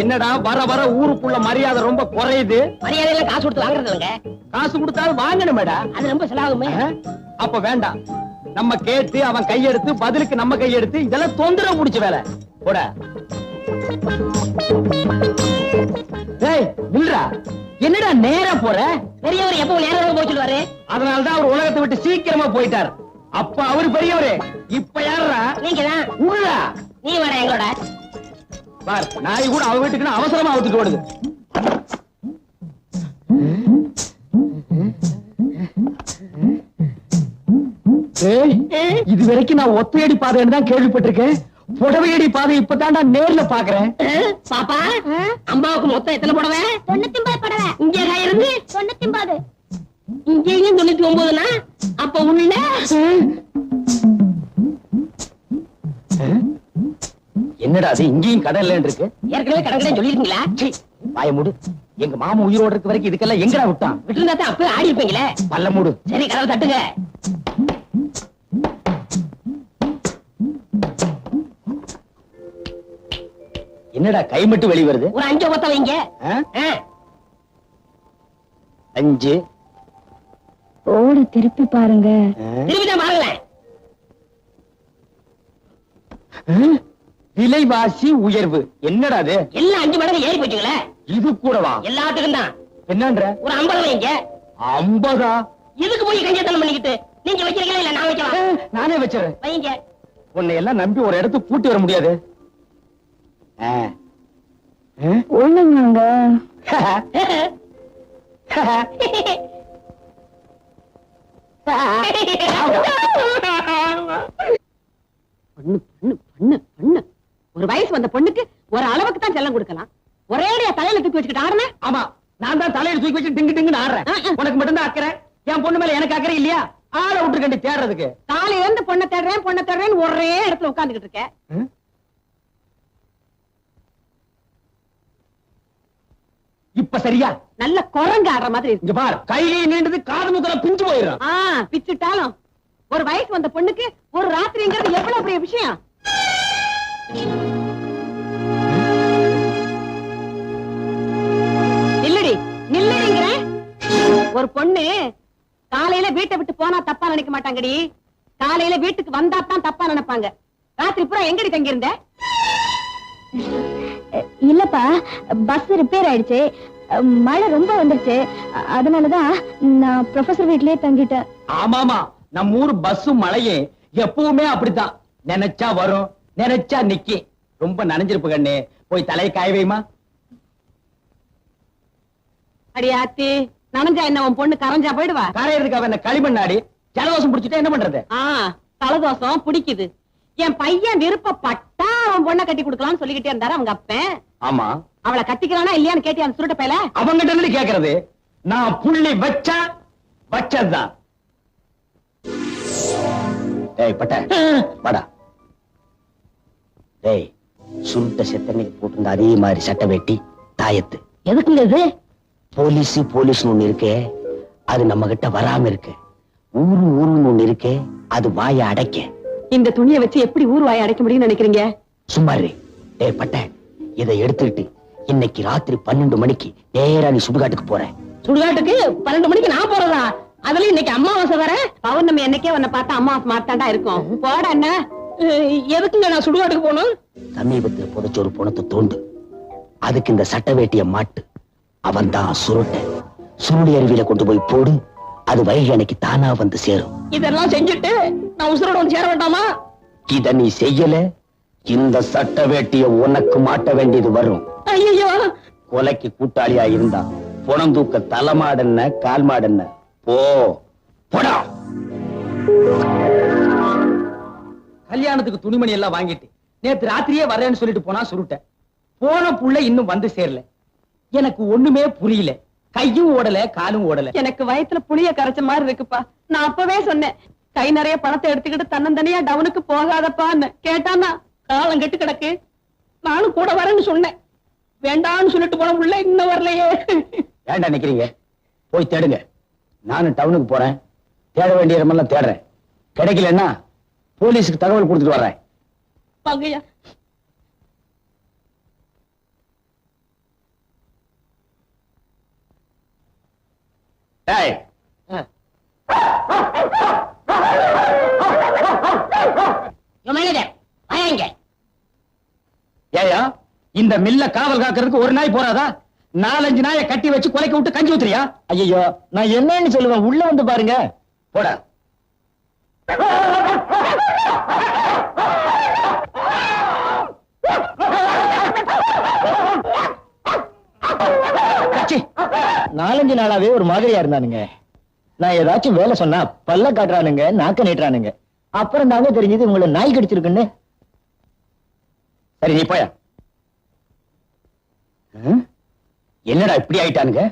என்னடா வர வர ஊருக்குள்ள மரியாதை ரொம்ப குறையுது.
மரியாதையில காசு கொடுத்து வாங்குறது இல்லைங்க.
காசு கொடுத்தாலும் வாங்கணுமேடா.
அது ரொம்ப செலவாகுமே.
அப்ப வேண்டாம், நம்ம கேட்டு அவன் கையெடுத்து பதிலுக்கு நம்ம கையெடுத்து இதெல்லாம் தொந்தரவு முடிச்ச வேலை. போட. டேய் நில்றா, என்னடா நேரா போற?
பெரியவர் எப்பவும் நேரம் போய் சொல்லுவாரு.
அதனாலதான் அவர் உலகத்தை விட்டு சீக்கிரமா போயிட்டார். அப்ப அவரு பெரியவரு, இப்ப யாரா?
நீங்க தான்.
உள்ளா
நீ வர எங்களோட.
பார், நாய் கூட அவ வீட்டுக்கு அவசரமா அவுத்துட்டு ஓடுது. இது வரைக்கும் நான் ஒத்தையடி பாதைன்னு தான் கேள்விப்பட்டிருக்கேன். புடவையடி பாதை இப்பதான்டா நேர்ல பாக்குறேன்.
பாப்பா, அம்மாவுக்கு மொத்தம் எத்தனை புடவை?
99 படவை.
இங்க இருந்து
99.
இங்கேயும் 99னா அப்ப உள்ள
என்னடா அது இங்கேயும் கடல்ல இருக்கு?
ஏற்கனவே கடற்கரை சொல்லிருக்கீங்களா?
வாய மூடு. எங்க மாமா உயிரோடு இருக்க வரைக்கும் இதுக்கெல்லாம் எங்கடா விட்டான்?
விட்டுருந்தா தான் அப்பவே ஆடி இருப்பீங்களே.
பல்ல மூடு.
சரி, கதவை தட்டுங்க.
என்னடா கை மட்டும் வெளி வருது?
ஒரு 5 ஒத்த வைங்க.
5
ஓடு திருப்பி பாருங்க.
திரும்பிதான் பாருங்களேன்.
விலைவாசி உயர்வு. என்னடா அது?
எல்லாம் 5 மடங்கு ஏறி போச்சுங்களே.
இது கூடவா?
எல்லாத்துக்கும் தான்.
என்னன்ற?
ஒரு 50 வைங்க.
50?
இதுக்கு போய் கஞ்சத்தனம் பண்ணிக்கிட்டு நீங்க வைக்கிறீங்களா இல்ல நான் வைக்கலாம்?
நானே வச்சிடறேன்.
வைங்க.
உன்னை எல்லாம் நம்பி ஒரு இடத்துக்கு கூட்டி வர முடியாது.
ஒண்ணுங்க.
ஒரு வயசு வந்த பொண்ணுக்கு ஒரு அளவுக்கு தான் செல்லம் கொடுக்கலாம். ஒரேடியா தலையில தூக்கி வச்சுக்கிட்டு ஆடுன.
ஆமா, நான் தான் தலையில தூக்கி வச்சு டிங்கு டிங்குன்னு ஆடுறேன். உனக்கு மட்டும் தான் அக்கறை. என் பொண்ணு மேல எனக்கு அக்கறை இல்லையா? ஆள விட்டுருக்கண்டி தேடுறதுக்கு.
காலையில இருந்து பொண்ணை தேடுறேன் ஒரே இடத்துல உட்கார்ந்துகிட்டு இருக்க.
இப்ப சரியா?
நல்ல குரங்கு ஆடுற மாதிரி இருக்கு.
இங்க பார், கையை நீண்டது காது முக்கல பிஞ்சு போயிடும்.
பிச்சுட்டாலும் ஒரு வயசு வந்த பொண்ணுக்கு ஒரு ராத்திரிங்கிறது எவ்வளவு பெரிய விஷயம். நில்லடிங்கிற ஒரு பொண்ணு காலையில வீட்டை விட்டு போனா தப்பா நினைக்க மாட்டாங்கடி. காலையில வீட்டுக்கு வந்தா தான் தப்பா நினைப்பாங்க. ராத்திரி பூரா எங்கடி தங்கி இருந்த?
இல்லப்பா, பஸ் ரிப்பேர் ஆயிடுச்சு. மழை ரொம்ப வந்துருச்சு. அதனாலதான் நான் ப்ரொஃபசர் வீட்லயே தங்கிட்டேன்.
ஆமாமா, நம்ம ஊர் பஸ்ஸும் மழையே எப்பவுமே அப்படித்தான். நினைச்சா வரும், நினைச்சா நிக்கி. ரொம்ப நனைஞ்சிருப்பு கண்ணு, போய் தலையை காய வைமா.
அடியாத்தி, நனைஞ்சா என்ன உன் பொண்ணு கரைஞ்சா போயிடுவா?
கரையிறதுக்கு அவன் களிமண்ணாடி. ஜலதோஷம் பிடிச்சிட்டா என்ன பண்றது?
தலதோஷம் பிடிக்குது. என் பையன் விருப்பப்பட்டா அவன் பொண்ணை கட்டி கொடுக்கலாம்னு சொல்லிக்கிட்டே இருந்தாரு அவங்க அப்பன்.
ஆமா,
அவளை கட்டிக்கிறானா இல்லையான்னு கேட்டி அந்த சுருட்ட பையல
அவங்கிட்ட இருந்து கேக்குறது. நான் புள்ளி வச்சா வச்சதுதான். டேய் பட்ட வாடா. டேய், சுருட்ட செத்தனைக்கு போட்டு அதே மாதிரி சட்டை வெட்டி தாயத்து.
எதுக்குங்க இது?
போலீஸ் ஒண்ணு இருக்கே, அது நம்ம கிட்ட வராம இருக்கு. ஊருன்னு ஒண்ணு இருக்கே, அது வாயை அடைக்க.
இந்த துணியை வச்சு எப்படி ஊர் வாயை அடைக்க முடியும்னு நினைக்கிறீங்க?
சும்மாரு. டேய் பட்ட, இதை எடுத்துக்கிட்டு இன்னைக்கு ராத்திரி 12 மணிக்கு நேரா நீ சுடுகாட்டுக்கு போற.
சுடுகாட்டுக்கு 12 மணிக்கு நான் போறதா? அதுல இன்னைக்கு அம்மாவாசை வர. பௌர்ணமி என்னைக்கே உன்னை பார்த்தா அம்மாவாசை மாட்டாண்டா இருக்கும். போட என்ன? எதுக்குங்க நான் சுடுகாட்டுக்கு போகணும்?
சமீபத்துல புதைச்ச ஒரு பணத்தை தோண்டு, அதுக்கு இந்த சட்ட வேட்டிய மாட்டு. அவன் தான் சுருளி அருவியில கொண்டு போய் போடு, அது வயல் அன்னைக்கு தானா வந்து சேரும்.
இதெல்லாம் செஞ்சுட்டு நான் உசுரோட வந்து சேர வேண்டாமா?
இத நீ செய்யல, இந்த சட்ட வேட்டிய உனக்கு மாட்ட வேண்டியது வரும்.
ஐயோ,
கொலைக்கு கூட்டாளியா இருந்தா புணம் தூக்க தலைமாடன்ன கால் மாடன்ன போடா.
கல்யாணத்துக்கு துணிமணி எல்லாம் வாங்கிட்டு நேத்து ராத்திரியே வரேன்னு சொல்லிட்டு போனா சுருட்ட. போன புள்ள இன்னும் வந்து சேரல. எனக்கு ஒண்ணுமே புரியல. கையும் ஓடல, காலும் ஓடல.
எனக்கு வயித்துல புளிய கரைச்ச மாதிரி இருக்குப்பா. நான் அப்பவே சொன்னேன், கை நிறைய பணத்தை எடுத்துக்கிட்டு தன்னந்தனியா டவுனுக்கு போகாதப்பான்னு. கேட்டானா காலம் கெட்டு கிடக்கு. நானும் கூட வரேன்னு சொன்னேன். வேண்டான்னு சொல்லிட்டு போன உள்ள இன்னும் வரலையே.
ஏன்டா நிக்கிறீங்க? போய் தேடுங்க. நானும் டவுனுக்கு போறேன். தேட வேண்டிய இடமெல்லாம் தேடுறேன். கிடைக்கலன்னா போலீஸுக்கு தகவல் கொடுத்துட்டு வர்றேன்.
வாங்கய்யா.
டேய், ஏயா இந்த மில்ல காவல் காக்கிறதுக்கு ஒரு நாய் போறாதா? 4-5 நாயை கட்டி வச்சு கொலைக்க விட்டு கஞ்சி ஊத்துறியா? ஐயோ, நான் என்னன்னு சொல்லுவேன், உள்ள வந்து பாருங்க. போடா. ச்சீ, 4-5 நாளாவே ஒரு மாதிரியா இருந்தானுங்க. நான் ஏதாச்சும் வேலை சொன்னா பல்ல காட்டுறானுங்க, நாக்க நீட்டுறானுங்க. அப்புறம் தாங்க தெரிஞ்சது உங்களை நாய் கடிச்சிருக்குன்னு. சரி, நீ போயா. என்னடா இப்படி ஆயிட்டானுங்க?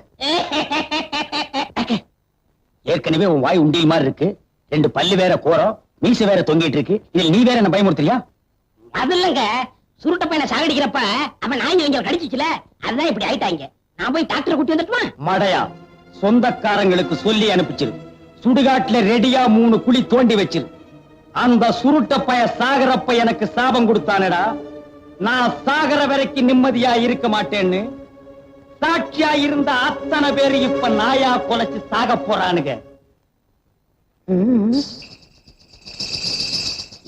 ஏற்கனவே உன் வாய் உண்டியல் மாதிரி இருக்கு. 2 பல்லு வேற கோரம், மீச வேற தொங்கிட்டு இருக்கு. இதுல நீ வேற என்ன பயமுறுத்துறியா?
அது இல்லங்க, சுருட்ட பையனை சாகடிக்கிறப்ப அவன் நாய் இங்க கடிச்சிச்சுல, அதுதான் இப்படி ஆயிட்டாங்க. நான் போய் டாக்டர் கூட்டி வந்துட்டுமா?
மடையா, சொந்தக்காரங்களுக்கு சொல்லி அனுப்பிச்சிரு. சுடுகாட்டுல ரெடியா 3 குழி தோண்டி வச்சிரு. அந்த சுருட்ட பைய சாகரப்ப எனக்கு சாபம் கொடுத்தானடா, நான் சாகர வரைக்கும் நிம்மதியா இருக்க மாட்டேன்னு. சாட்சியா இருந்த அத்தனை பேரு இப்ப நாயா கொலைச்சு சாக போறானுங்க.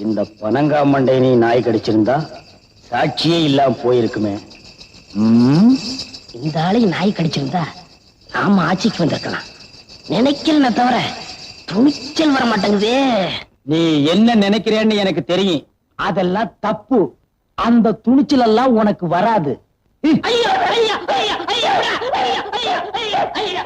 இந்த பனங்காமண்டை நீ நாய் கடிச்சிருந்தா சாட்சியே இல்லாம போயிருக்குமே.
இந்த ஆளையும் நாய் கடிச்சிருந்தா நாம ஆட்சிக்கு வந்திருக்கலாம். நினைக்கிறேன் தவிர துணிச்சல் வர மாட்டேங்குதே.
நீ என்ன நினைக்கிறேன்னு எனக்கு தெரியும். அதெல்லாம் தப்பு. அந்த துணிச்சல் எல்லாம் உனக்கு வராது.
ஐயா ஐயா ஐயா ஐயா ஐயா ஐயா ஐயா ஐயா